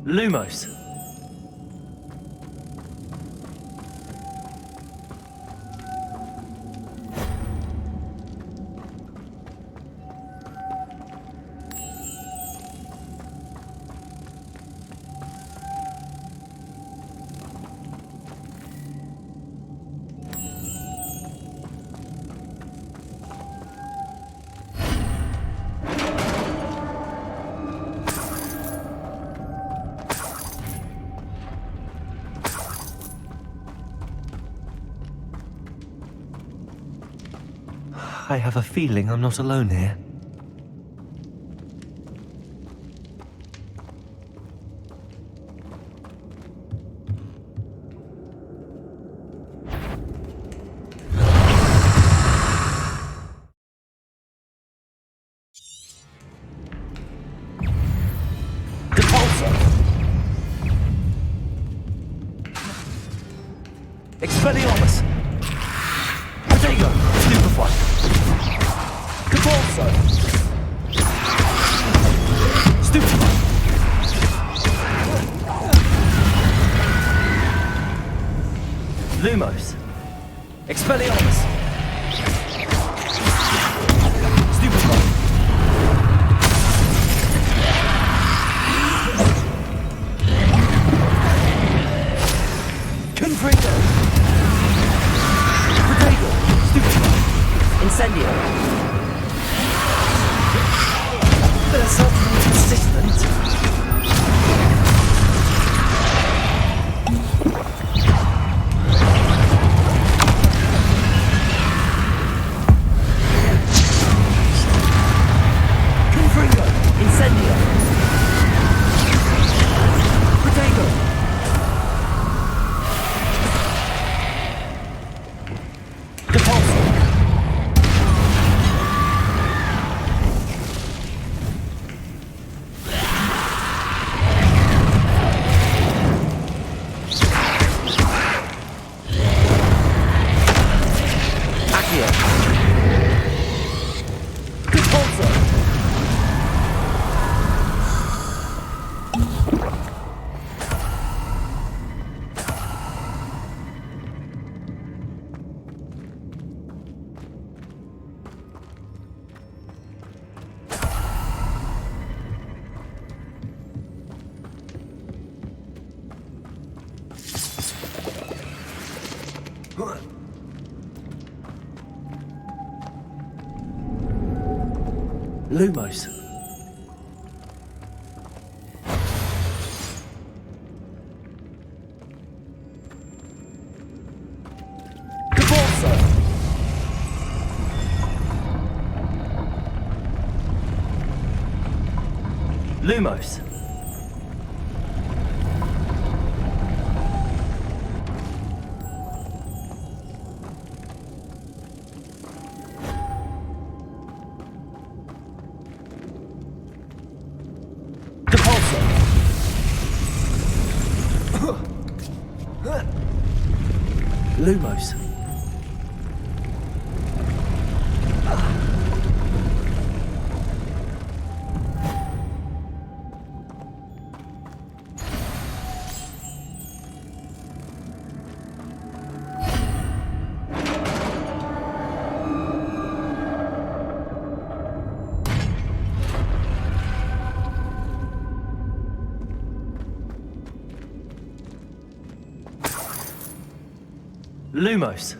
Lumos. I have a feeling I'm not alone here. Expelliarmus! Protego! Stupefy! Convulso! Stupefy! Lumos! Expelliarmus! Stupefy! Confringo! Protego! Stupefy! Incendio! They're suddenly persistent. Confringo! Incendio! Protego! Depulso! Accio! Depulso! Lumos. Convulso. Lumos. Lumos. Lumos.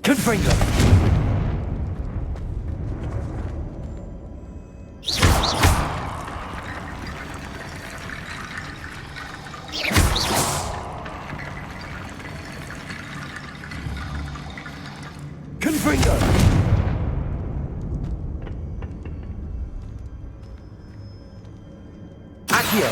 Confringo. Confringo. Accio.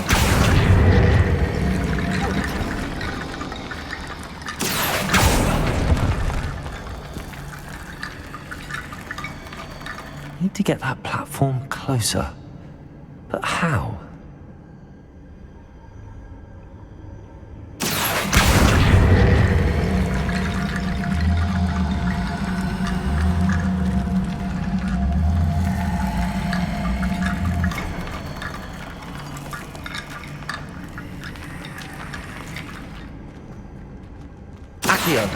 Need to get that platform closer. But how? Accio.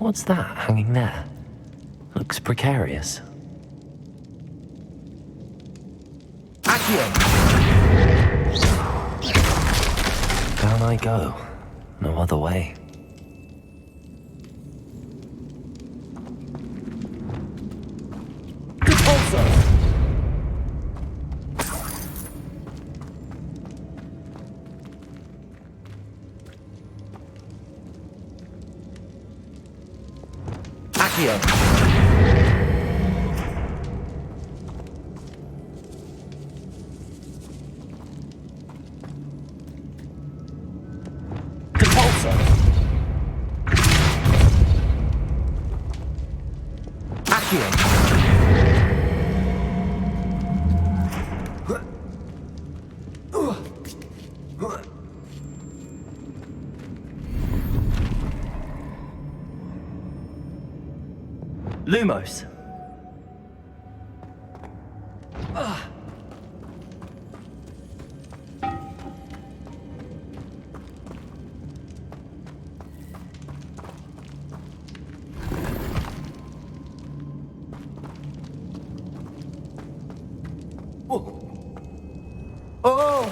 What's that hanging there? Looks precarious. Accio! Down I go. No other way. Accio! Lumos. Oh!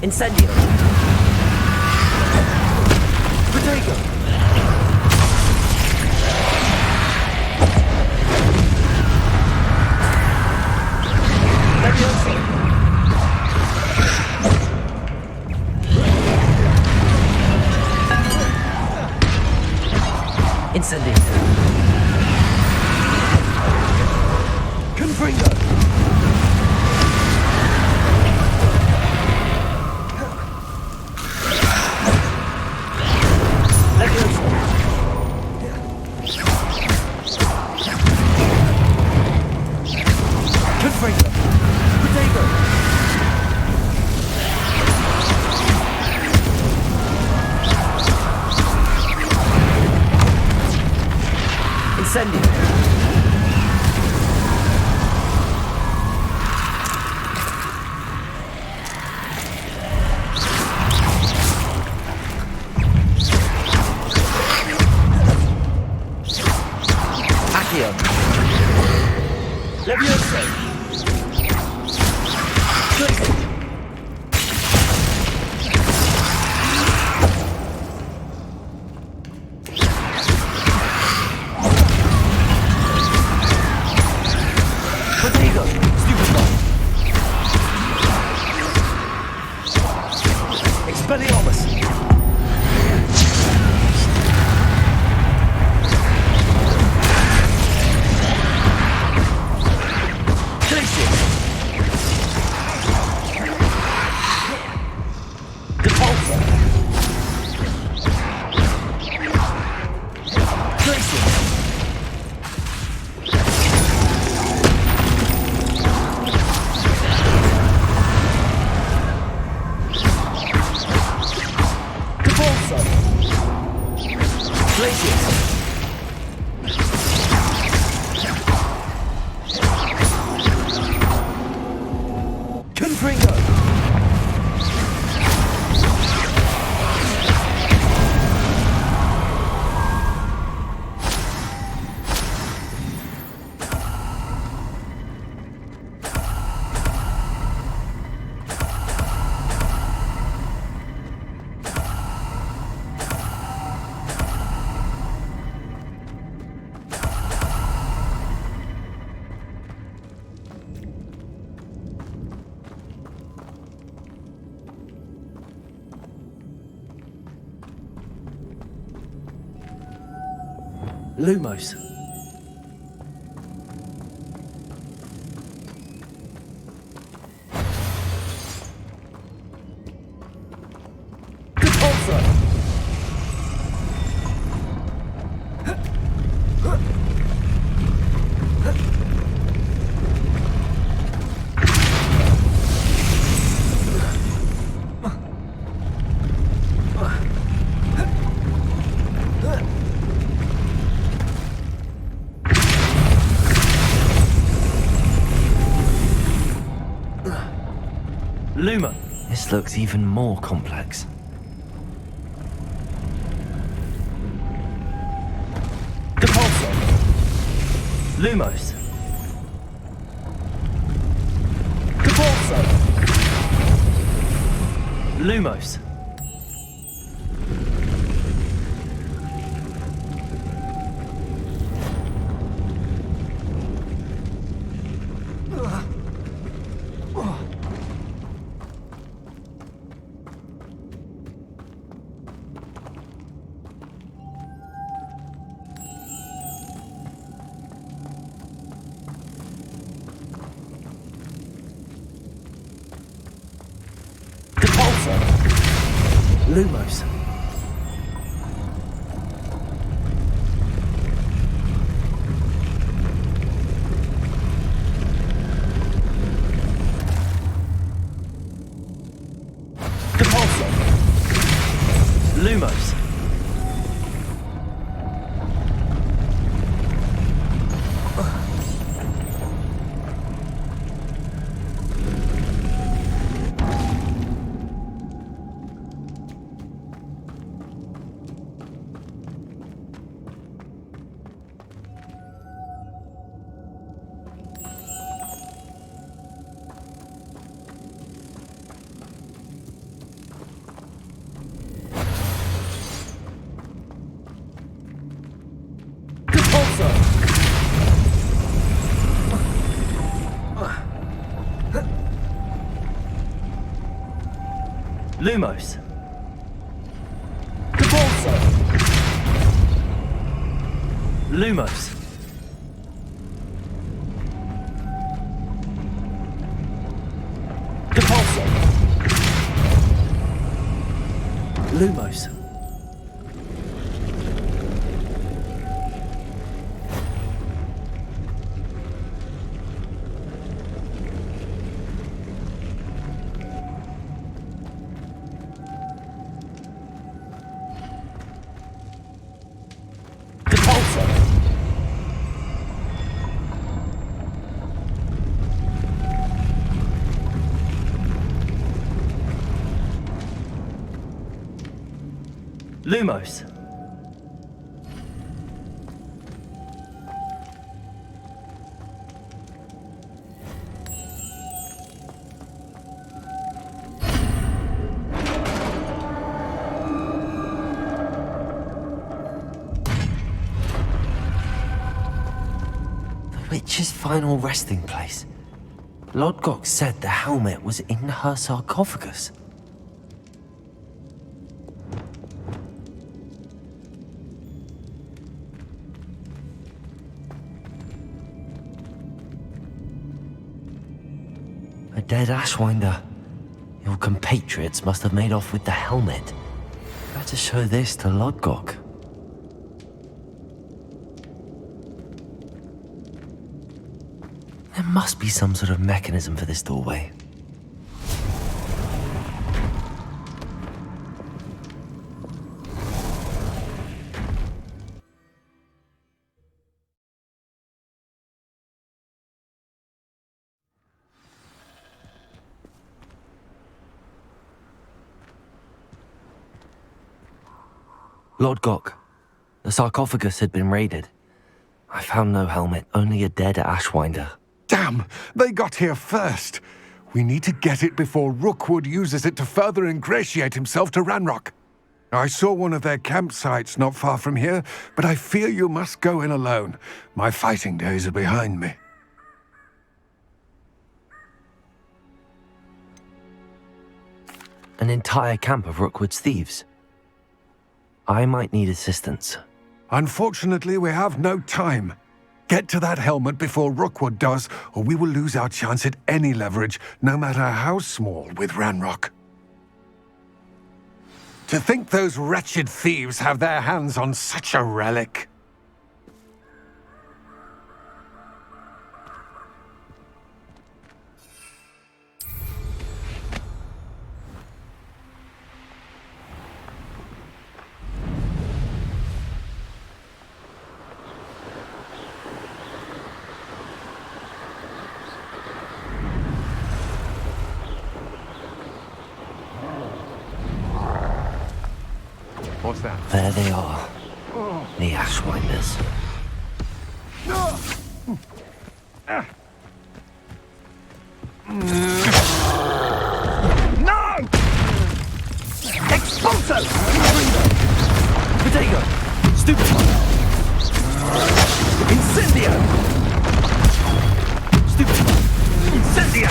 Incendio. Potato. Leviosa. Incendio. Confringo. Incendio. Accio. Leviosa. Lumos. Luma. This looks even more complex. Depulso. Lumos. Depulso. Lumos. Lumos. Depulso. Lumos. Lumos. Depulso. Lumos. Depulso. Lumos. Lumos. The witch's final resting place. Lodgok said the helmet was in her sarcophagus. A dead Ashwinder. Your compatriots must have made off with the helmet. Better show this to Lodgok. There must be some sort of mechanism for this doorway. Lodgok, the sarcophagus had been raided. I found no helmet, only a dead Ashwinder. Damn! They got here first. We need to get it before Rookwood uses it to further ingratiate himself to Ranrock. I saw one of their campsites not far from here, but I fear you must go in alone. My fighting days are behind me. An entire camp of Rookwood's thieves. I might need assistance. Unfortunately, we have no time. Get to that helmet before Rookwood does, or we will lose our chance at any leverage, no matter how small, with Ranrock. To think those wretched thieves have their hands on such a relic. What's that? There they are. The Ashwinders. No! Expulso! Potato! Stupefy! Incendio! Stupefy! Incendio!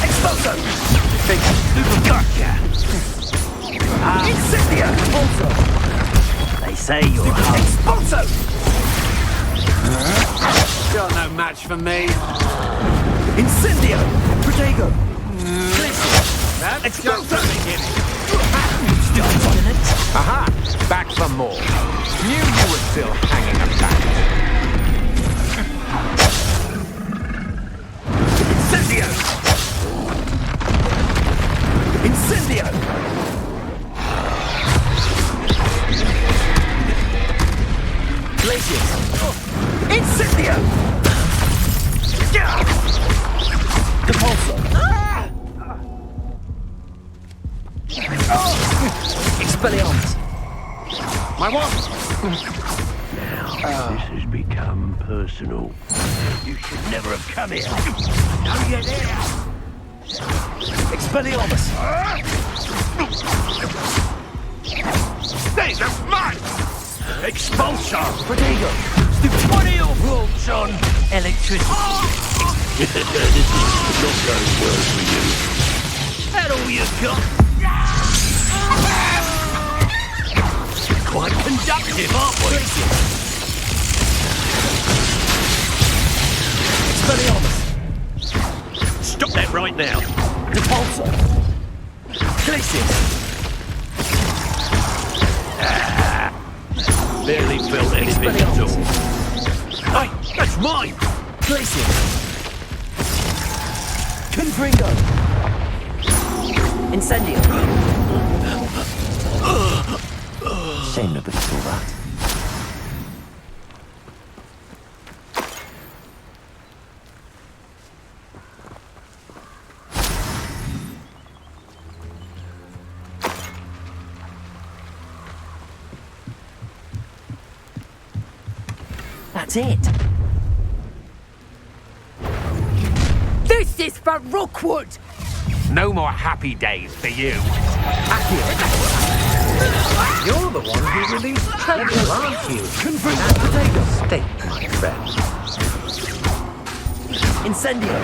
Expulso! Gotcha! Incendio! Expulso! They say you're Expulso! You're no match for me. Incendio! Protego! Expulso! Aha! Back for more. Knew you were still hanging about. Incendio! Incendio! Glacius! Incendio! Depulso! Expelliarmus! My what? Now, this has become personal. You should never have come here. Now you're there! Expelliarmus! Hey, that's mine! Expulsion! Protego! What are your rules on electricity? This is not going well for you. That all you got? Quite conductive, aren't we? Expelliarmus! Stop that right now! Depulso! Glacius! Barely felt anything at all. Hey, that's mine! Glacius! Confringo! Incendio! Shame nobody saw that. That's it. This is for Rookwood! No more happy days for you. You're the one who released Treasure, aren't you? Confringo! Stay, my friend. Incendio!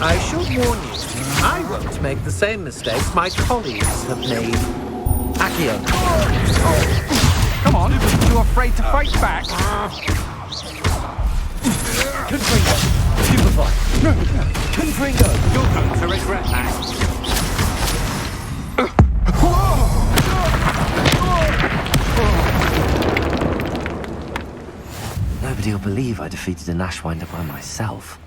I should warn you, I won't make the same mistakes my colleagues have made. Accio. Come on, you afraid to fight back? Confringo! Stupefy! Confringo! You're going to regret that. Nobody will believe I defeated an Ashwinder by myself.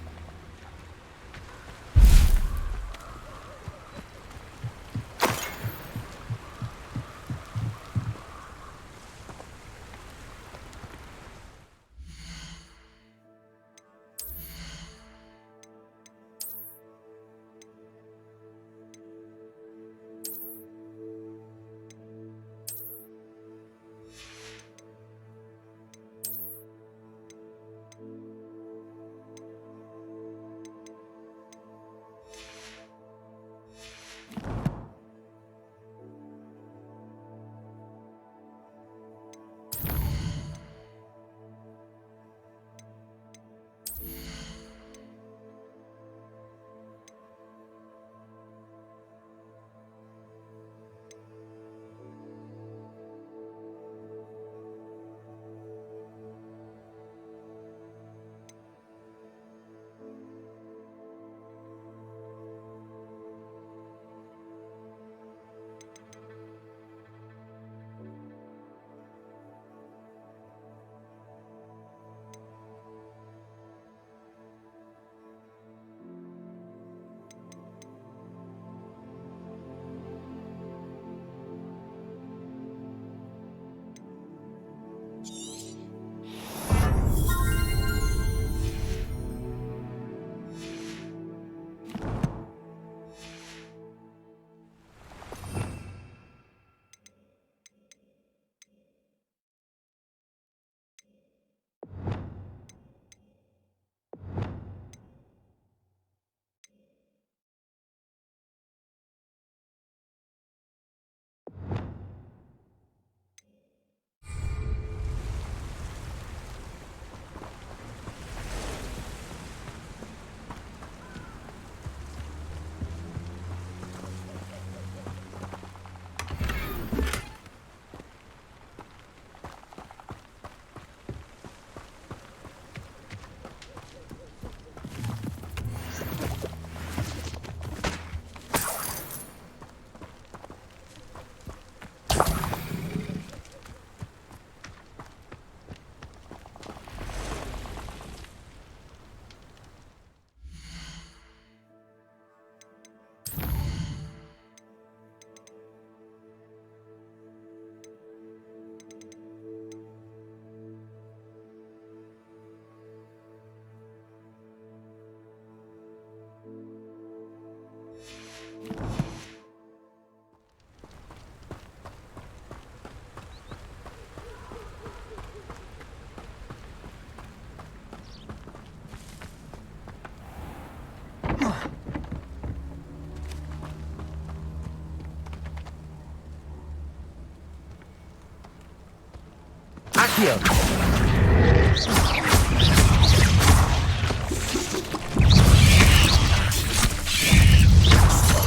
Accio.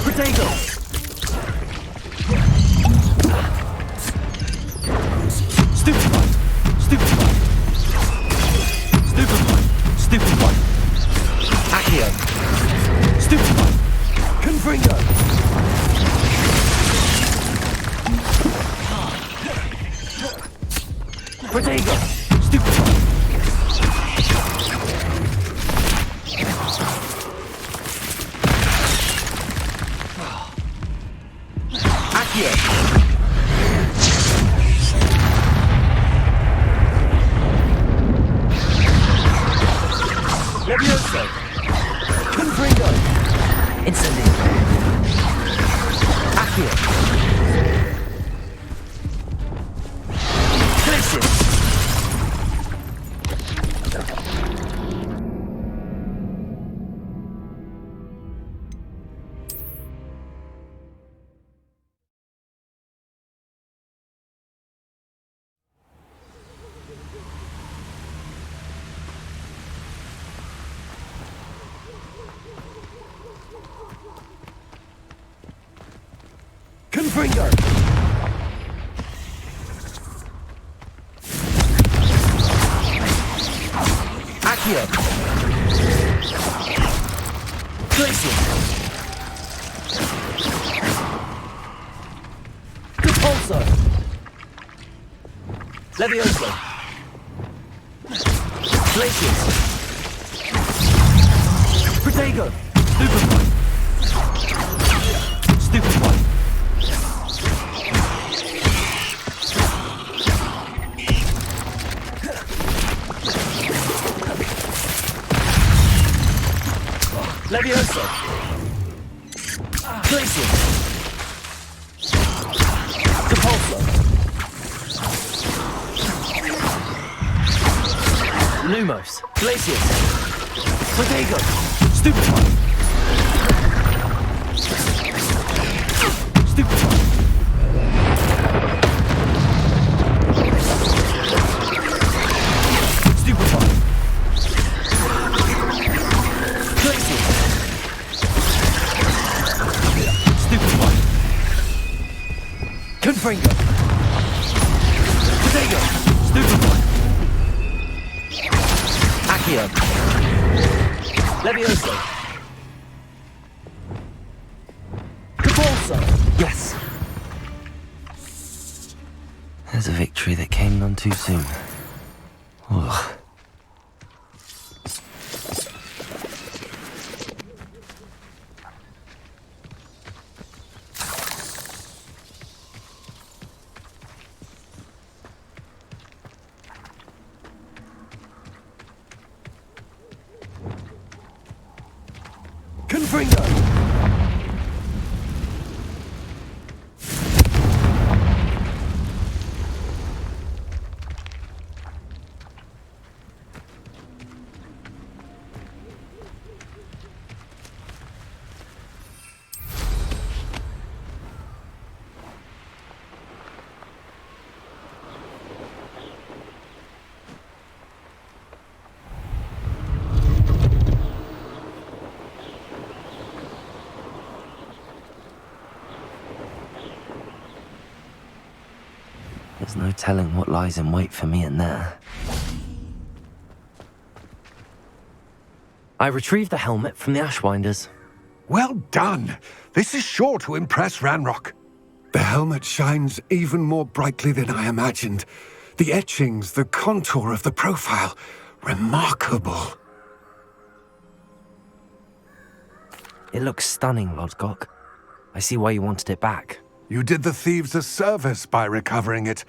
Protego. Stupefy. Stupefy. Stupefy. Stupefy. Accio. Stupefy. Confringo. Protego. Stupefy. Accio. Levioso. Confringo. Incendio. Accio. Glacius. Confringo. Accio. Glacius. Repulso. Levioso. Glacius. Protego. Stupefy. Stupefy. Levioso. Glacius. Repulso. Lumos. Glacius. Protego. Stupefy. Stupefy. Stupefy. Glacius. Stupefy. Confringo. Protego. Stupefy. Accio. Levioso. Repulso. Yes. There's a victory that came none too soon. Ugh. Confringo. There's no telling what lies in wait for me in there. I retrieved the helmet from the Ashwinders. Well done. This is sure to impress Ranrock. The helmet shines even more brightly than I imagined. The etchings, the contour of the profile. Remarkable. It looks stunning, Lodgok. I see why you wanted it back. You did the thieves a service by recovering it.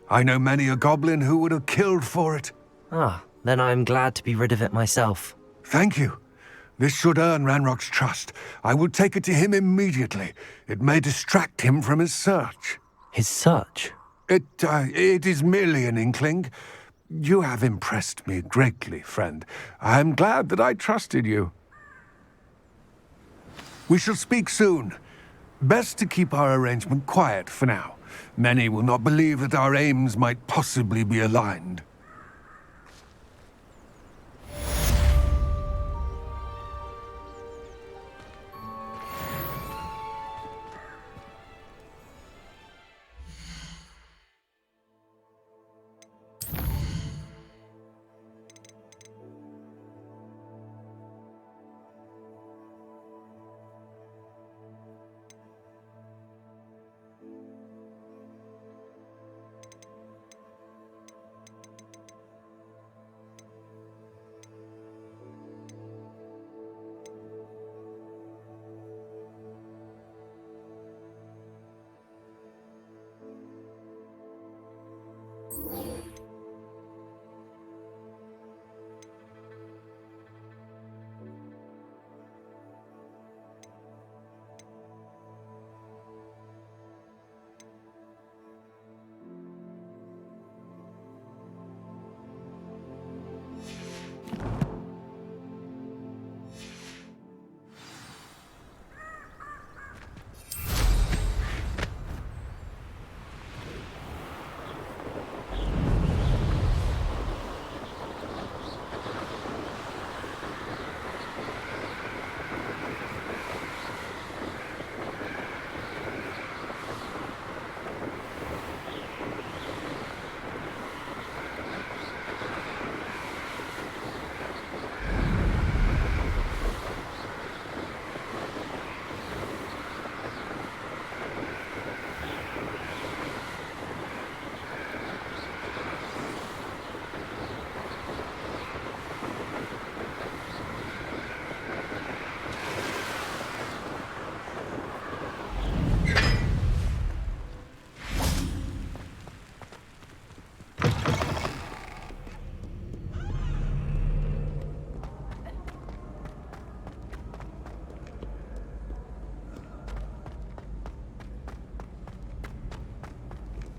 I know many a goblin who would have killed for it. Ah, then I am glad to be rid of it myself. Thank you. This should earn Ranrock's trust. I will take it to him immediately. It may distract him from his search. His search? It is merely an inkling. You have impressed me greatly, friend. I am glad that I trusted you. We shall speak soon. Best to keep our arrangement quiet for now. Many will not believe that our aims might possibly be aligned.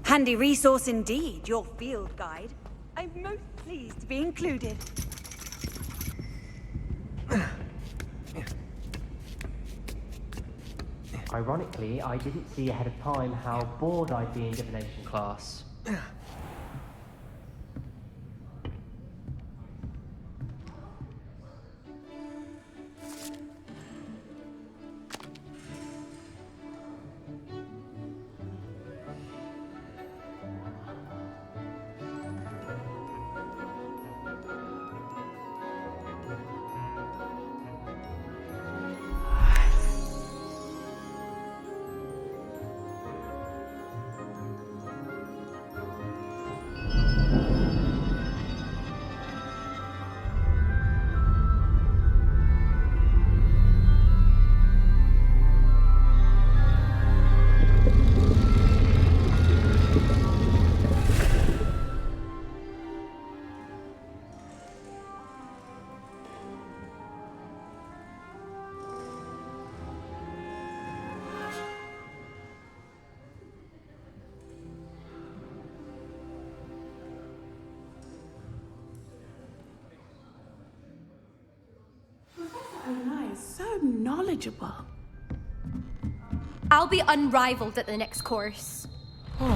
Handy resource indeed, your field guide. I'm most pleased to be included. Ironically, I didn't see ahead of time how bored I'd be in divination class. So knowledgeable. I'll be unrivaled at the next course. I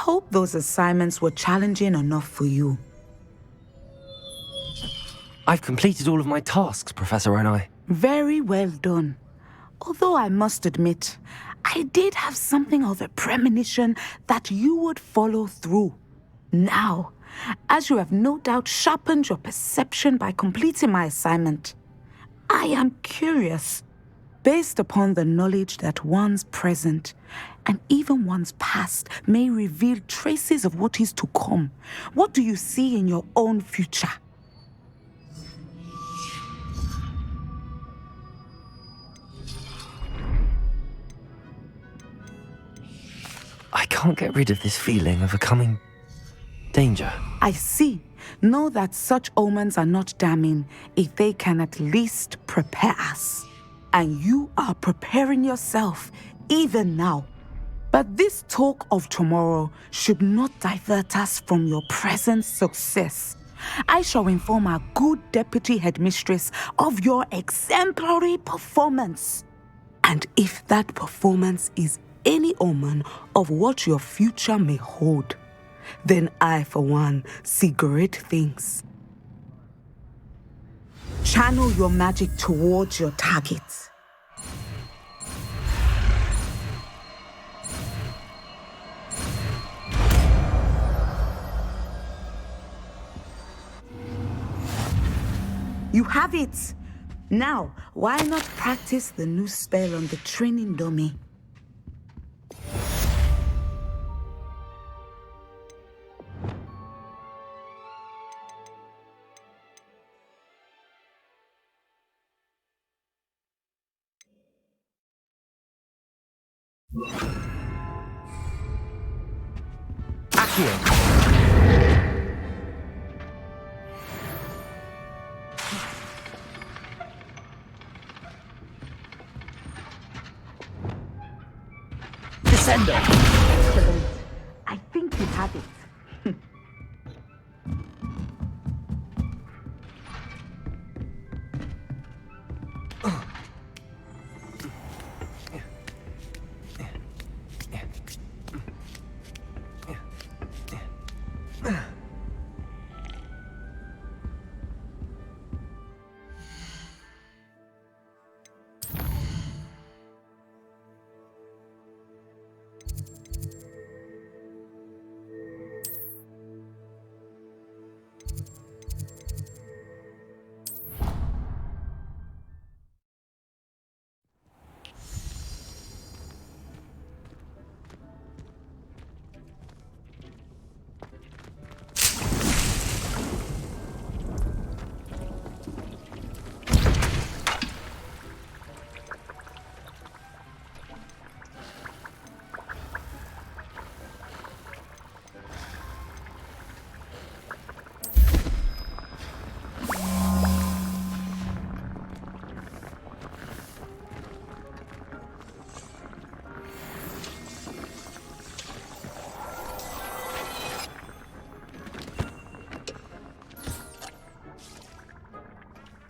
hope those assignments were challenging enough for you. I've completed all of my tasks, Professor Onai. Very well done. Although I must admit, I did have something of a premonition that you would follow through. Now, as you have no doubt sharpened your perception by completing my assignment, I am curious, based upon the knowledge that one's present and even one's past may reveal traces of what is to come. What do you see in your own future? I can't get rid of this feeling of a coming danger. I see. Know that such omens are not damning if they can at least prepare us. And you are preparing yourself even now. But this talk of tomorrow should not divert us from your present success. I shall inform our good deputy headmistress of your exemplary performance. And if that performance is any omen of what your future may hold, then I, for one, see great things. Channel your magic towards your targets. You have it! Now, why not practice the new spell on the training dummy? Descender! Excellent. I think you have it.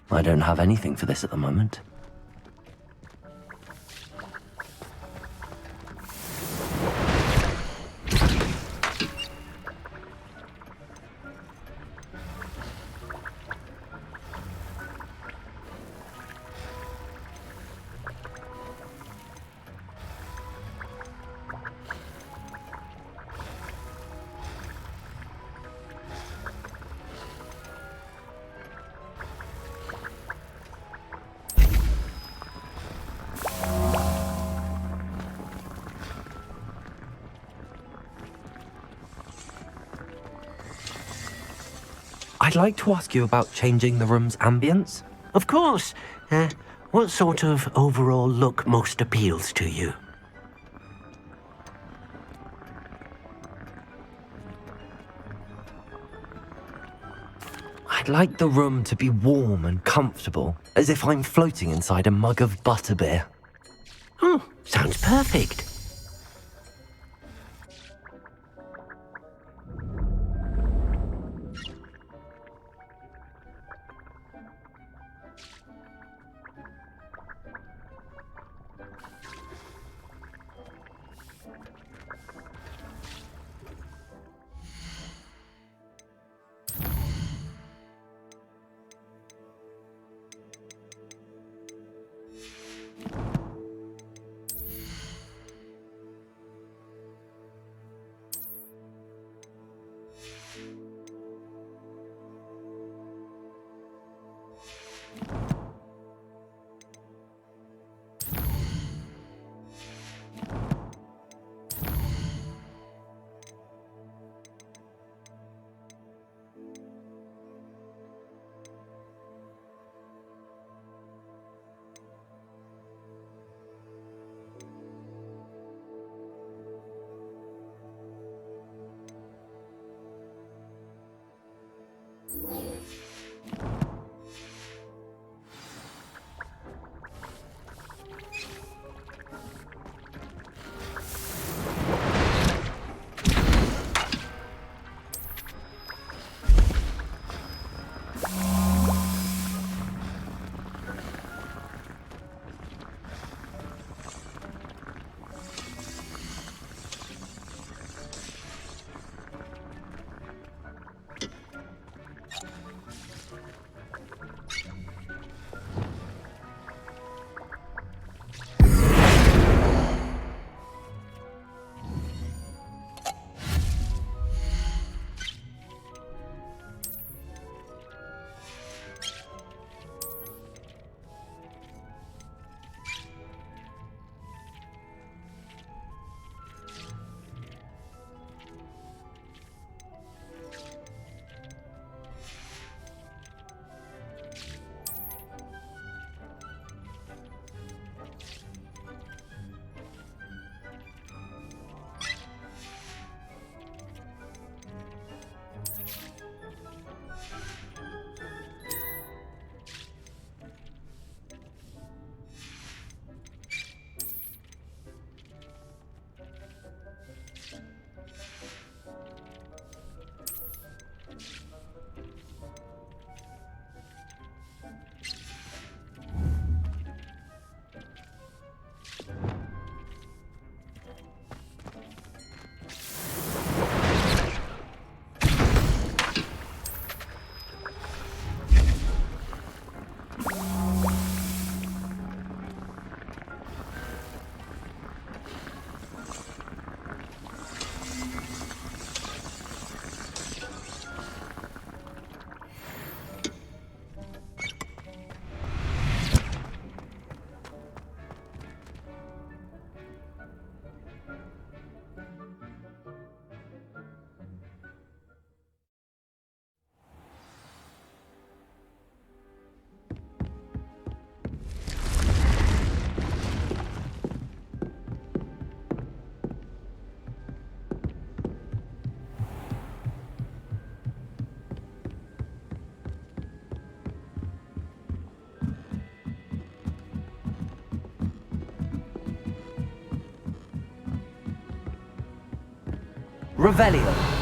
I don't have anything for this at the moment. I'd like to ask you about changing the room's ambience. Of course. What sort of overall look most appeals to you? I'd like the room to be warm and comfortable, as if I'm floating inside a mug of butterbeer. Oh, sounds perfect. Revelio.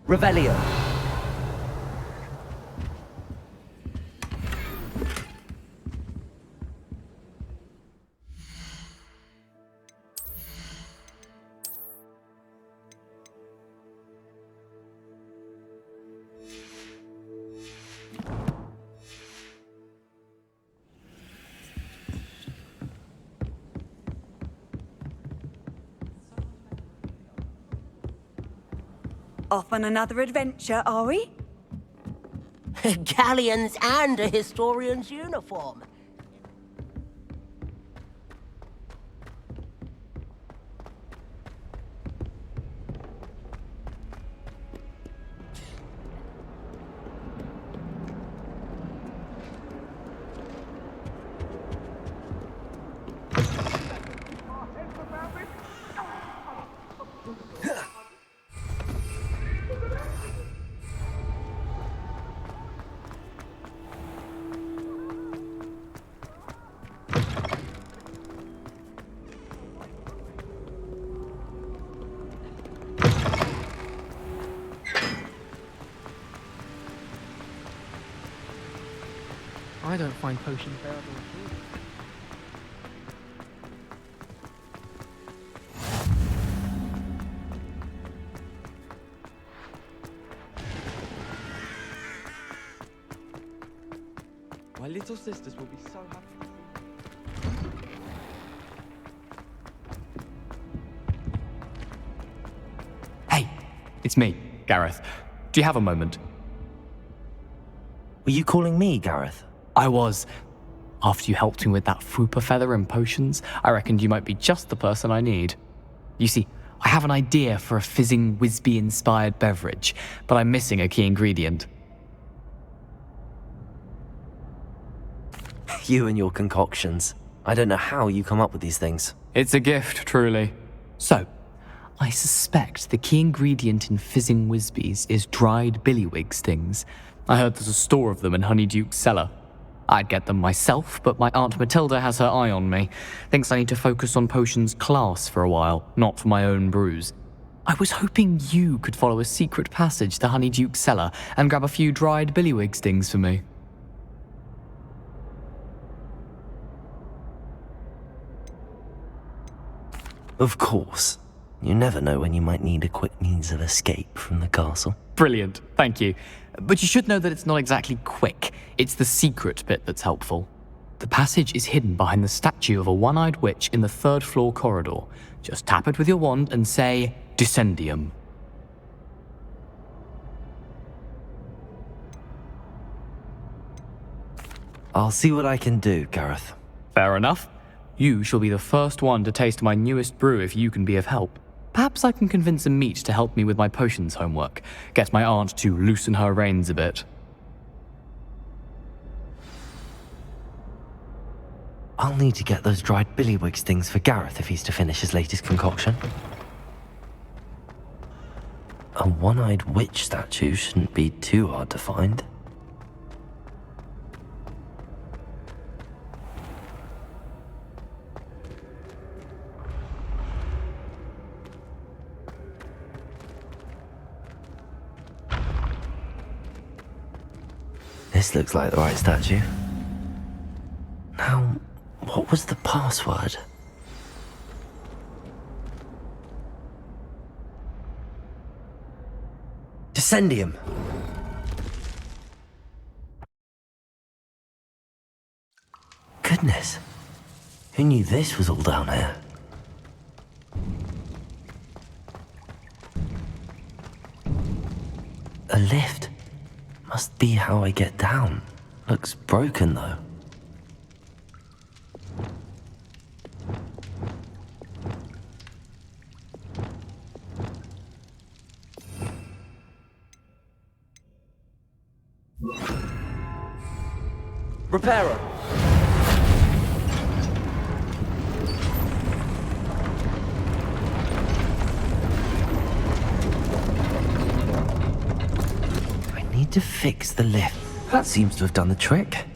Revelio. Off on another adventure, are we? Galleons and a historian's uniform. I don't find potions bearable at all. My little sisters will be so happy. Hey, it's me, Gareth. Do you have a moment? Were you calling me, Gareth? I was. After you helped me with that Fupa feather and potions, I reckoned you might be just the person I need. You see, I have an idea for a fizzing Wisby-inspired beverage, but I'm missing a key ingredient. You and your concoctions. I don't know how you come up with these things. It's a gift, truly. So, I suspect the key ingredient in fizzing Wisbies is dried billywig stings. I heard there's a store of them in Honeyduke's cellar. I'd get them myself, but my Aunt Matilda has her eye on me. Thinks I need to focus on potions class for a while, not for my own brews. I was hoping you could follow a secret passage to Honeyduke's cellar and grab a few dried billywig stings for me. Of course. You never know when you might need a quick means of escape from the castle. Brilliant, thank you. But you should know that it's not exactly quick. It's the secret bit that's helpful. The passage is hidden behind the statue of a one-eyed witch in the third-floor corridor. Just tap it with your wand and say, Descendium. I'll see what I can do, Gareth. Fair enough. You shall be the first one to taste my newest brew if you can be of help. Perhaps I can convince a meat to help me with my potions homework. Get my aunt to loosen her reins a bit. I'll need to get those dried billywig stings for Gareth if he's to finish his latest concoction. A one-eyed witch statue shouldn't be too hard to find. This looks like the right statue. Now, what was the password? Descendium. Goodness. Who knew this was all down here? A lift. Must be how I get down. Looks broken though. Repairer. To fix the lift. That seems to have done the trick.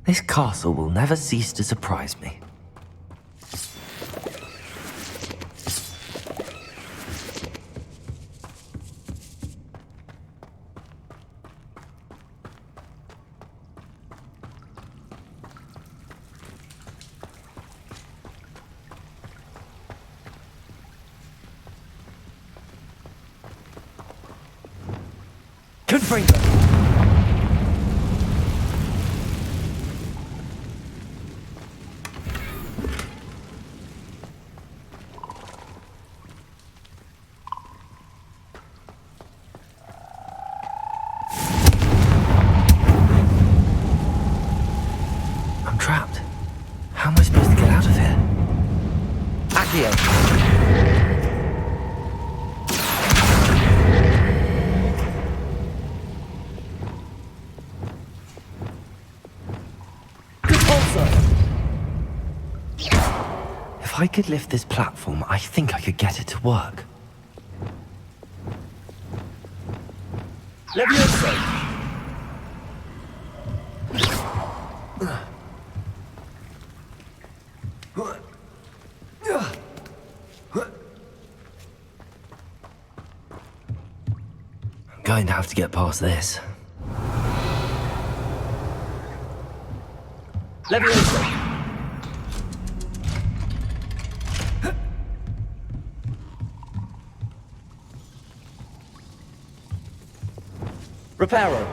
This castle will never cease to surprise me. I'm trapped. How am I supposed to get out of here? Accio. If I could lift this platform, I think I could get it to work. Levioso. I'm going to have to get past this. Levioso. Reparo.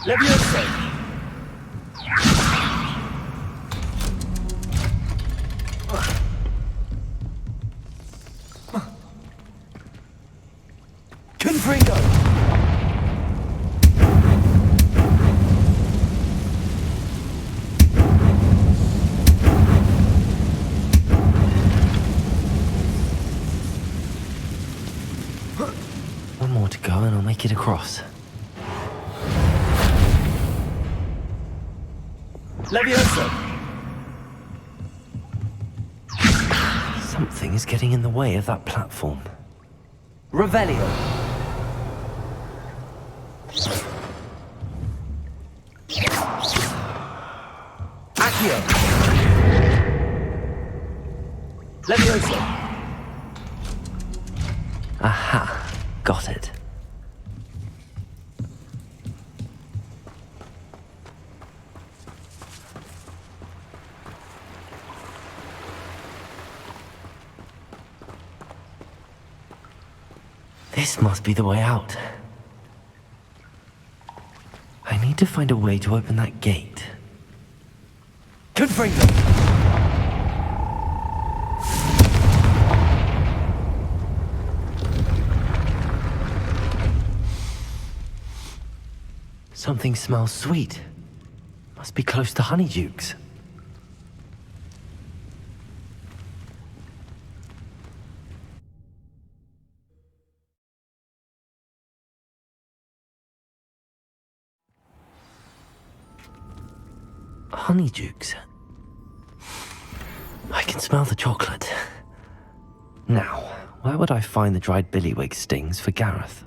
Levioso. Confringo. One more to go and I'll make it across. Levioso! Something is getting in the way of that platform. Revelio! Accio! Levioso! Aha, got it. This must be the way out. I need to find a way to open that gate. Confringo! Something smells sweet. Must be close to Honeydukes. Honeydukes. I can smell the chocolate. Now, where would I find the dried billywig stings for Gareth?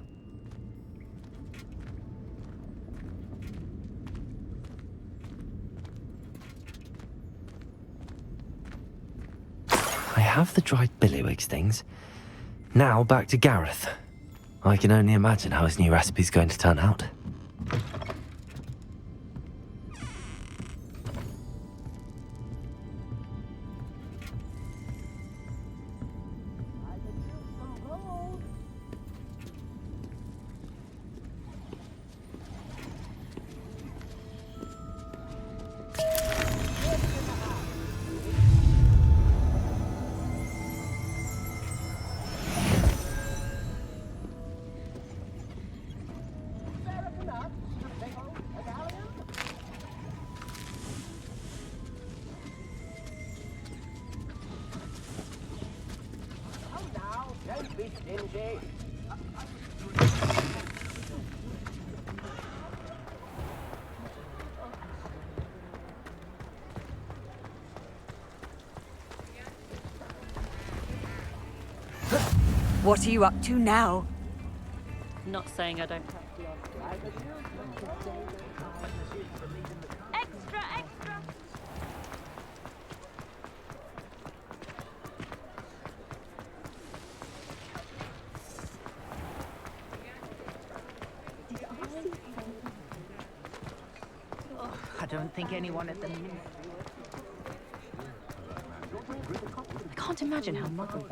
I have the dried billywig stings. Now back to Gareth. I can only imagine how his new recipe's going to turn out. What are you up to now? Not saying I don't have to. Extra, extra! I don't think anyone at the... I can't imagine how Mother...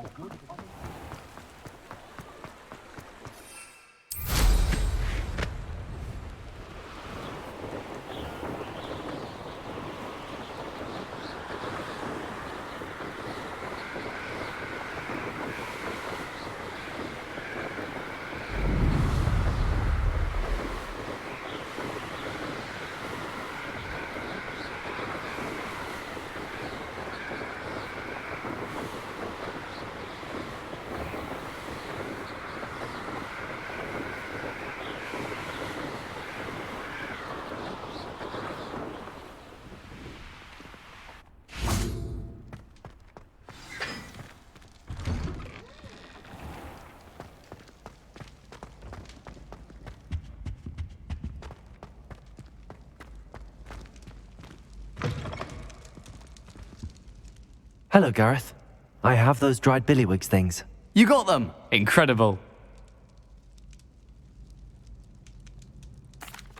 Hello, Gareth. I have those dried billywig things. You got them! Incredible.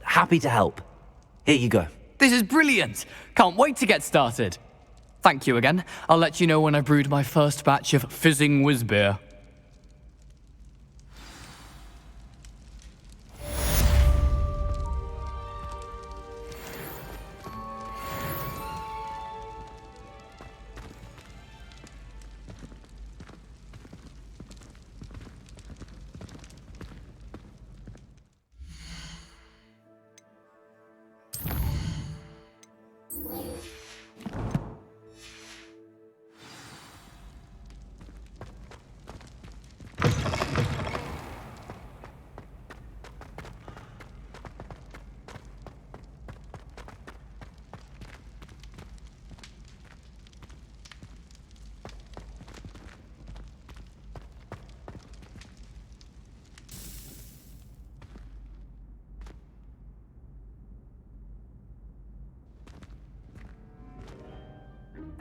Happy to help. Here you go. This is brilliant! Can't wait to get started. Thank you again. I'll let you know when I brewed my first batch of fizzing whizbeer.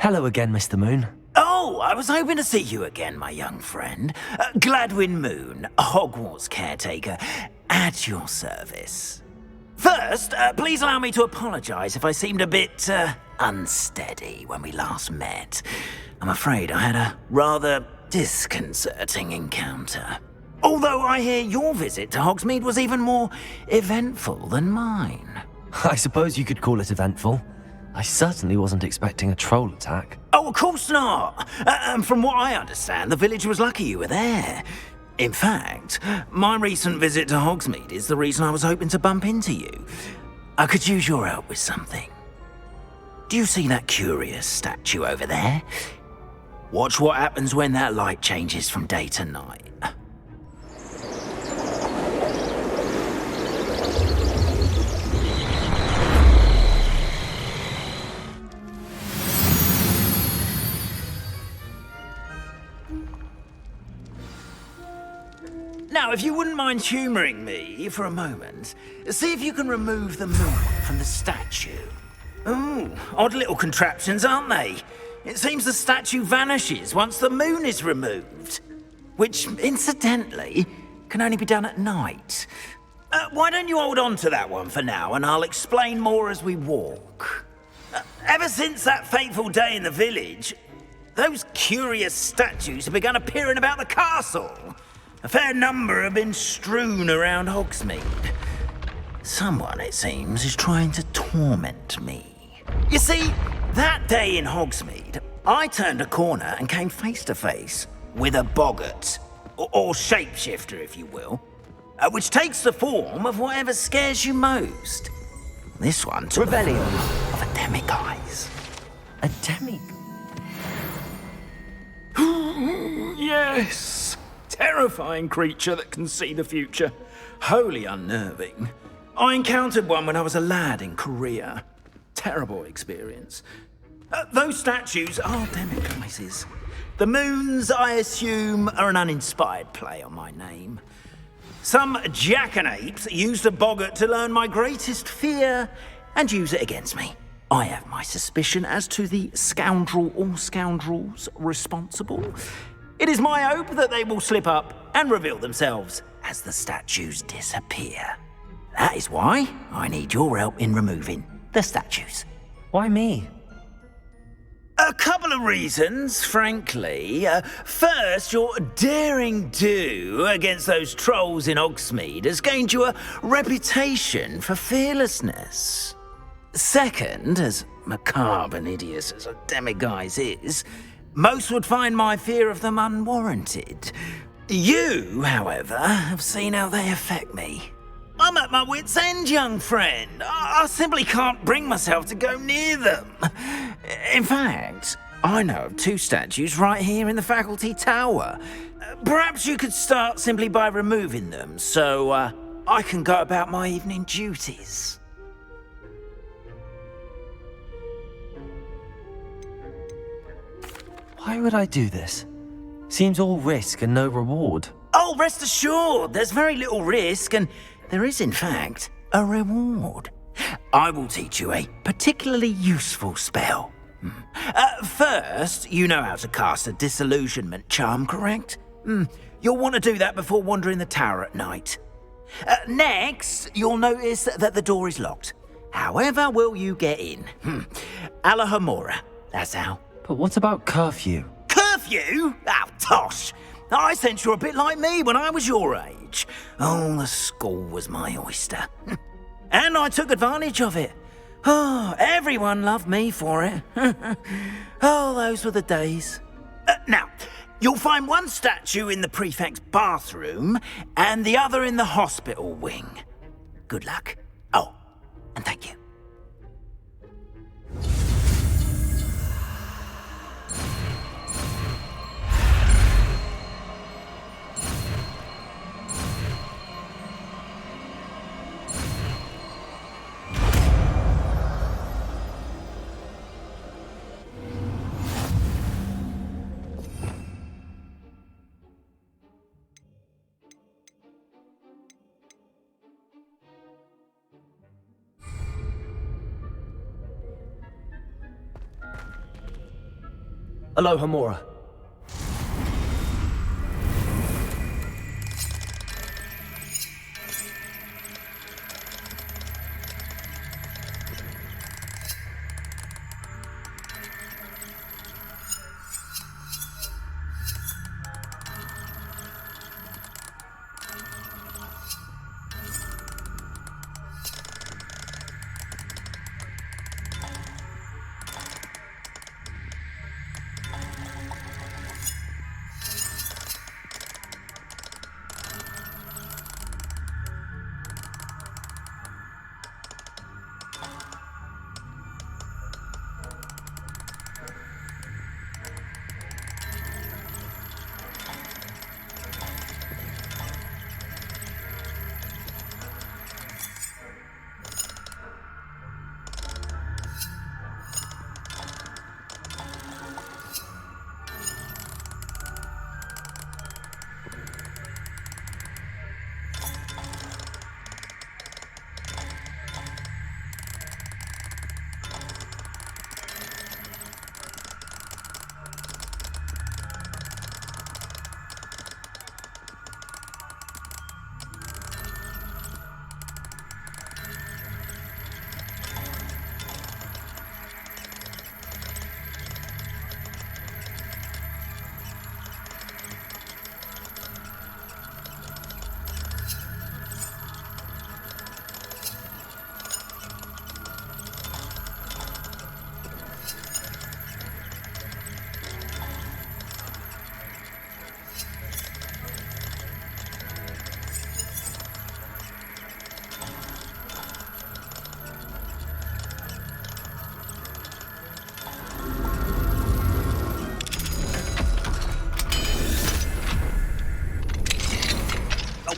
Hello again, Mr. Moon. Oh, I was hoping to see you again, my young friend. Gladwin Moon, Hogwarts caretaker, at your service. First, please allow me to apologise if I seemed a bit unsteady when we last met. I'm afraid I had a rather disconcerting encounter. Although I hear your visit to Hogsmeade was even more eventful than mine. I suppose you could call it eventful. I certainly wasn't expecting a troll attack. Oh, of course not. From what I understand, the village was lucky you were there. In fact, my recent visit to Hogsmeade is the reason I was hoping to bump into you. I could use your help with something. Do you see that curious statue over there? Watch what happens when that light changes from day to night. Now, if you wouldn't mind humouring me for a moment, see if you can remove the moon from the statue. Ooh, odd little contraptions, aren't they? It seems the statue vanishes once the moon is removed. Which, incidentally, can only be done at night. Why don't you hold on to that one for now, and I'll explain more as we walk. Ever since that fateful day in the village, those curious statues have begun appearing about the castle. A fair number have been strewn around Hogsmeade. Someone, it seems, is trying to torment me. You see, that day in Hogsmeade, I turned a corner and came face to face with a boggart, or shapeshifter, if you will, which takes the form of whatever scares you most. This one took the form of a demiguise. A demi... Yes! Terrifying creature that can see the future. Wholly unnerving. I encountered one when I was a lad in Korea. Terrible experience. Those statues are demiguises. The moons, I assume, are an uninspired play on my name. Some jackanapes used a boggart to learn my greatest fear and use it against me. I have my suspicion as to the scoundrel or scoundrels responsible. It is my hope that they will slip up and reveal themselves as the statues disappear. That is why I need your help in removing the statues. Why me? A couple of reasons, frankly. First, your daring do against those trolls in Hogsmeade has gained you a reputation for fearlessness. Second, as macabre and hideous as a demiguise is, most would find my fear of them unwarranted. You, however, have seen how they affect me. I'm at my wit's end, young friend. I simply can't bring myself to go near them. In fact, I know of two statues right here in the faculty tower. Perhaps you could start simply by removing them, so I can go about my evening duties. Why would I do this? Seems all risk and no reward. Oh, rest assured, there's very little risk, and there is, in fact, a reward. I will teach you a particularly useful spell. First, you know how to cast a disillusionment charm, correct? You'll want to do that before wandering the tower at night. Next, you'll notice that the door is locked. However will you get in? Alahamora, that's how. But what about curfew? Curfew? Oh, tosh. I sense you're a bit like me when I was your age. Oh, the school was my oyster. And I took advantage of it. Oh, everyone loved me for it. Oh, those were the days. Now, you'll find one statue in the prefect's bathroom and the other in the hospital wing. Good luck. Oh, and thank you. Aloha Mora.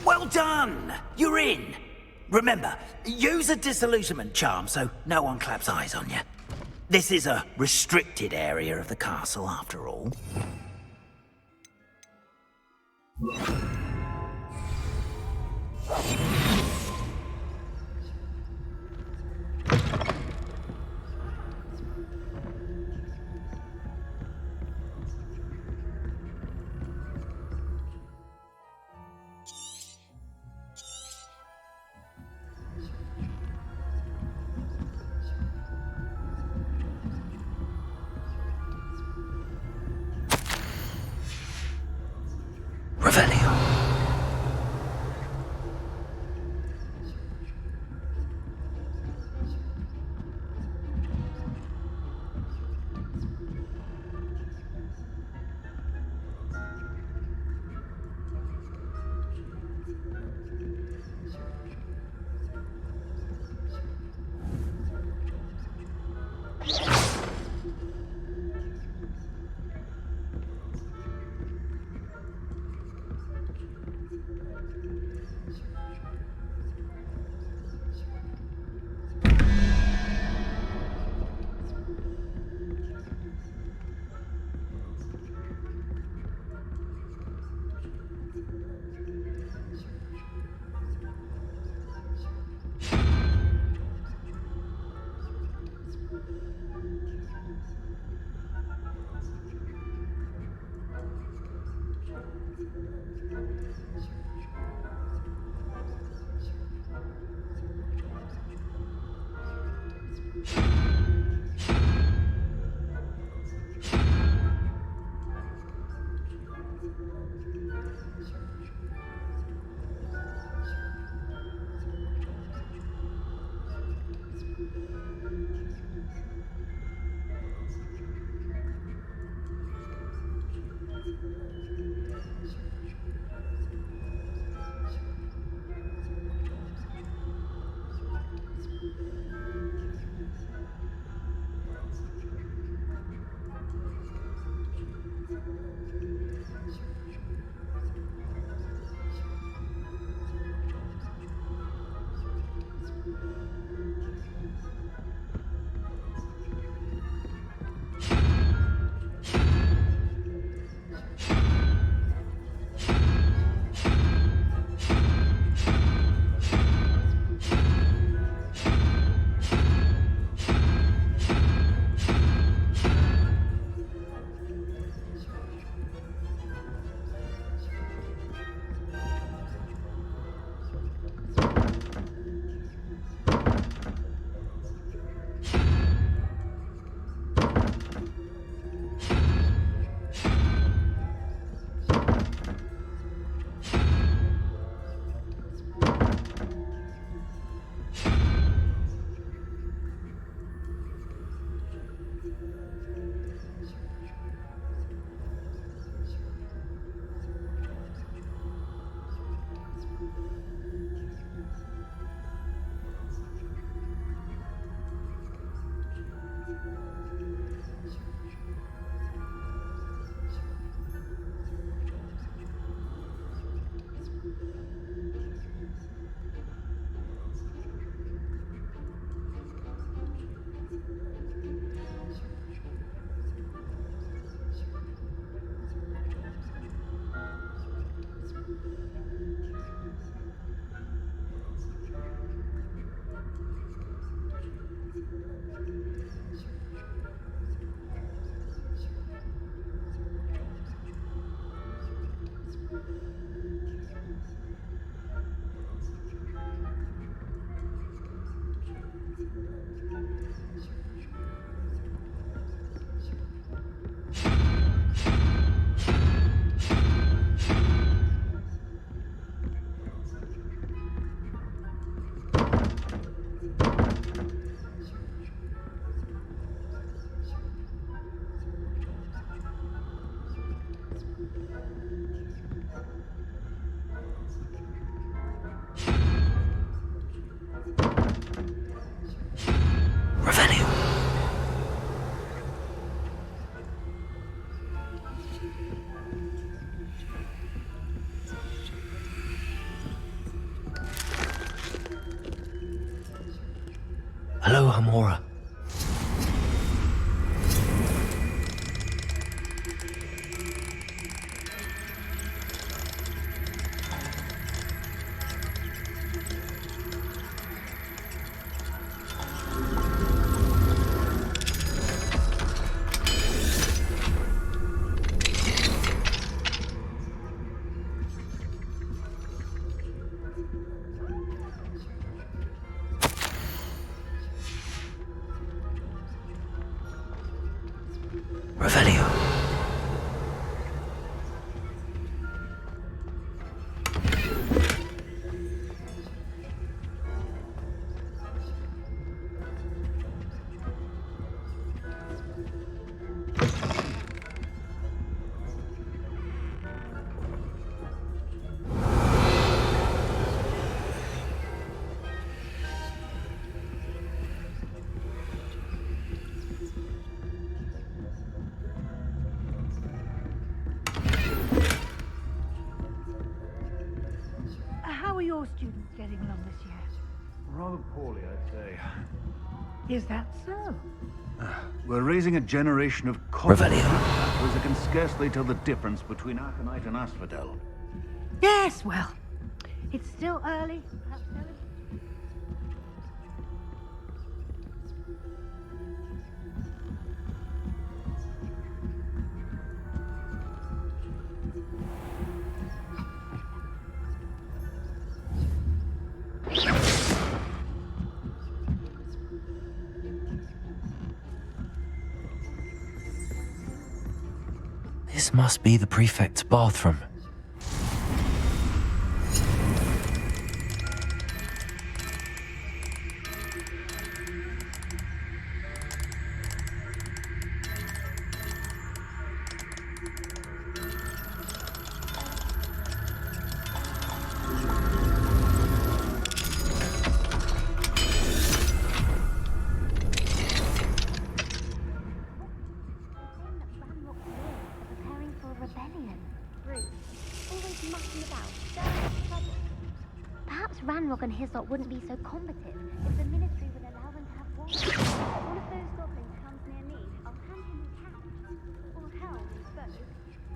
Well done! You're in. Remember, use a disillusionment charm so no one claps eyes on you. This is a restricted area of the castle, after all. Gamora. Revelio. How are your students getting along this year? Rather poorly, I'd say. Is that so? We're raising a generation of Revelio. who can scarcely tell the difference between Aconite and Asphodel. Yes, well, it's still early. Perhaps early. This must be the prefect's bathroom. Preparing for a rebellion. Rude. Always mucking about. Stirring trouble. Perhaps Ranrock and his lot wouldn't be so combative if the Ministry would allow them to have war. If one of those goblins comes near me, I'll hand him his hat. Or hell, his bow.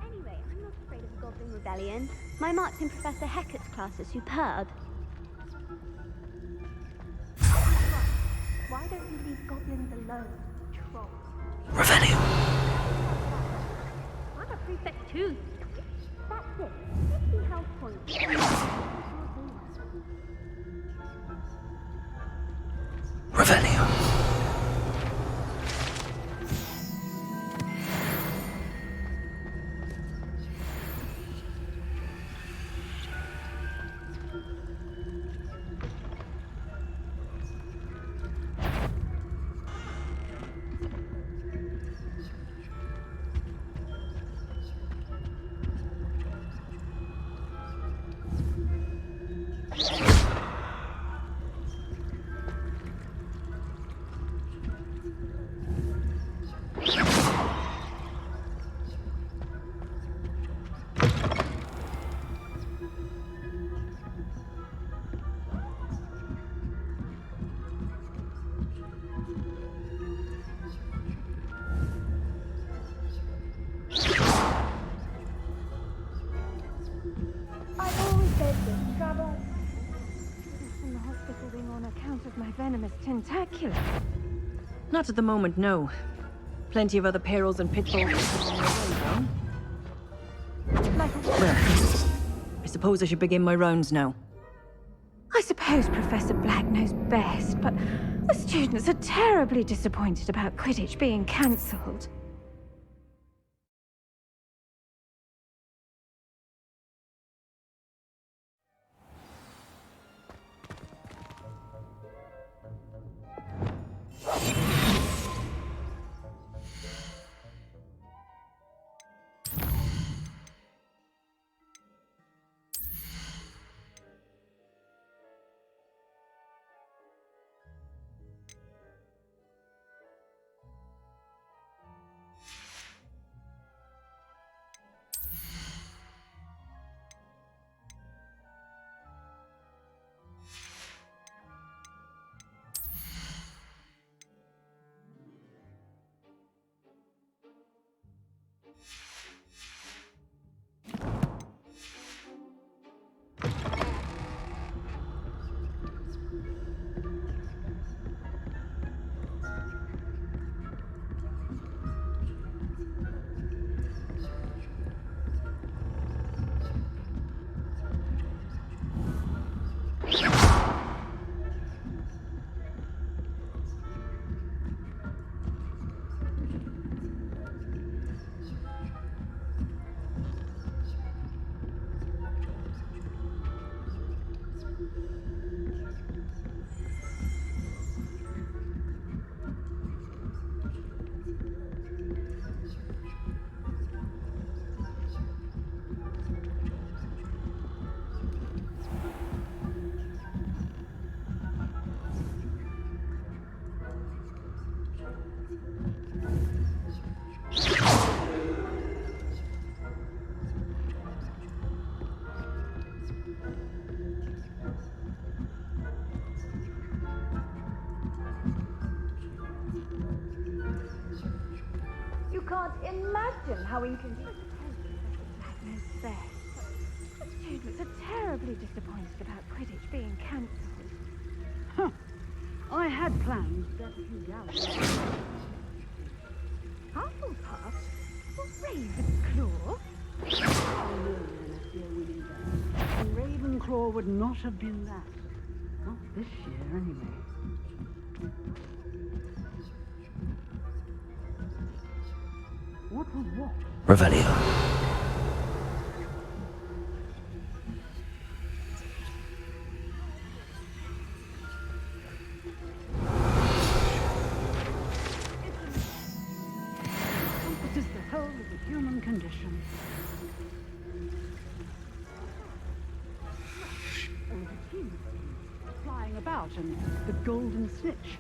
Anyway, I'm not afraid of a goblin rebellion. My marks in Professor Hecat's class are superb. Why don't you leave goblins alone, troll? Revelio. I'm a prefect too. That's it. 50 health points. Revelio. From the hospital wing on account of my venomous tentaculum. Not at the moment, no. Plenty of other perils and pitfalls. Well, I suppose I should begin my rounds now. I suppose Professor Black knows best, but the students are terribly disappointed about Quidditch being cancelled. You can't imagine how inconvenient. The students are terribly disappointed about Quidditch being cancelled. Huh. I had plans to get a few galleries. Hufflepuff? Or Ravenclaw? Oh, no, dear Winnie, and Ravenclaw would not have been that. Not this year, anyway. What was what? Revelio. It is the whole of the human condition. All the teams flying about and the golden snitch.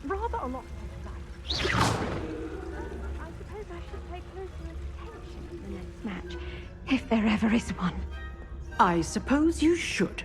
Rather a lot of sight. I suppose I should pay closer attention in the next match, if there ever is one. I suppose you should.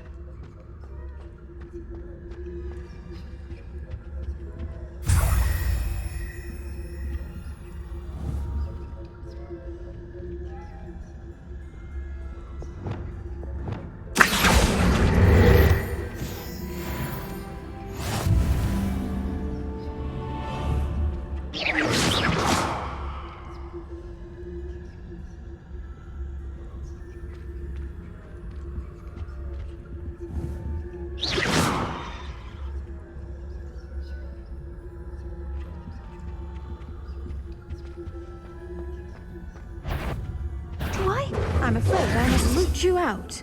I'm afraid I must root you out.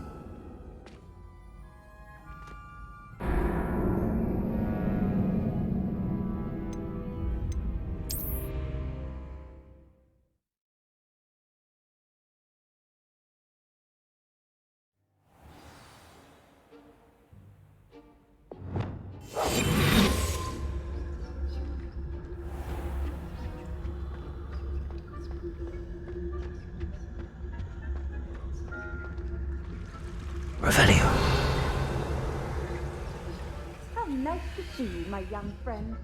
Revelio. How nice to see you, my young friend.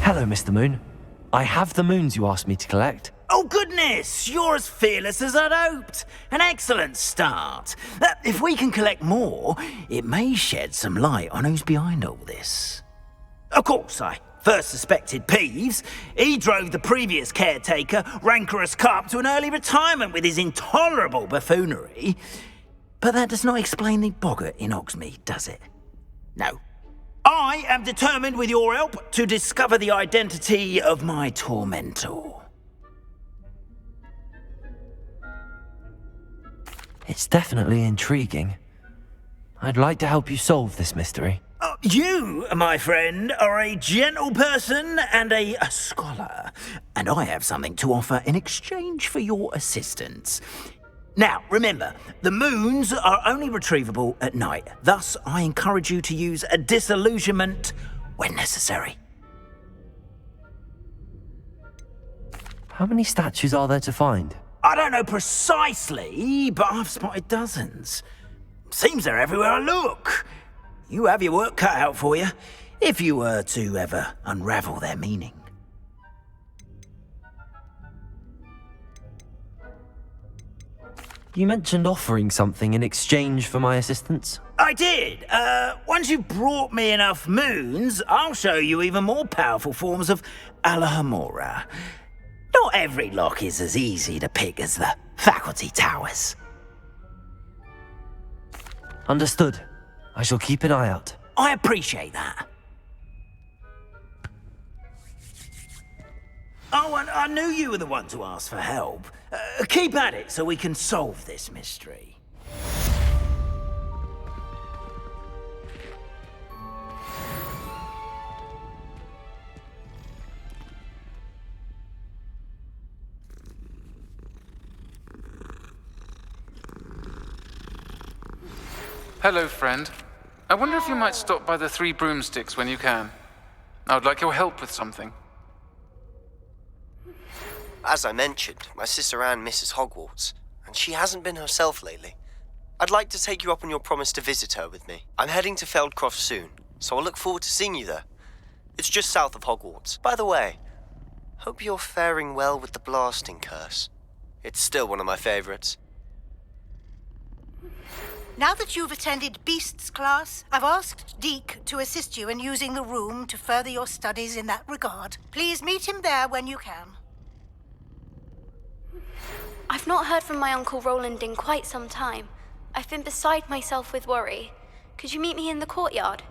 Hello, Mr. Moon. I have the moons you asked me to collect. Oh, goodness! You're as fearless as I'd hoped. An excellent start. If we can collect more, it may shed some light on who's behind all this. Of course, I first suspected Peeves. He drove the previous caretaker, Rancorous Carp, to an early retirement with his intolerable buffoonery. But that does not explain the boggart in Hogsmeade, does it? No. I am determined, with your help, to discover the identity of my tormentor. It's definitely intriguing. I'd like to help you solve this mystery. You, my friend, are a gentle person and a scholar, and I have something to offer in exchange for your assistance. Now, remember, the moons are only retrievable at night. Thus, I encourage you to use a disillusionment when necessary. How many statues are there to find? I don't know precisely, but I've spotted dozens. Seems they're everywhere I look. You have your work cut out for you, if you were to ever unravel their meaning. You mentioned offering something in exchange for my assistance? I did. Once you've brought me enough moons, I'll show you even more powerful forms of Alohomora. Not every lock is as easy to pick as the faculty towers. Understood. I shall keep an eye out. I appreciate that. Oh, and I knew you were the one to ask for help. Keep at it so we can solve this mystery. Hello, friend. I wonder if you might stop by the Three Broomsticks when you can. I would like your help with something. As I mentioned, my sister Anne misses Hogwarts, and she hasn't been herself lately. I'd like to take you up on your promise to visit her with me. I'm heading to Feldcroft soon, so I'll look forward to seeing you there. It's just south of Hogwarts. By the way, hope you're faring well with the blasting curse. It's still one of my favorites. Now that you've attended Beasts class, I've asked Deke to assist you in using the room to further your studies in that regard. Please meet him there when you can. I've not heard from my Uncle Roland in quite some time. I've been beside myself with worry. Could you meet me in the courtyard?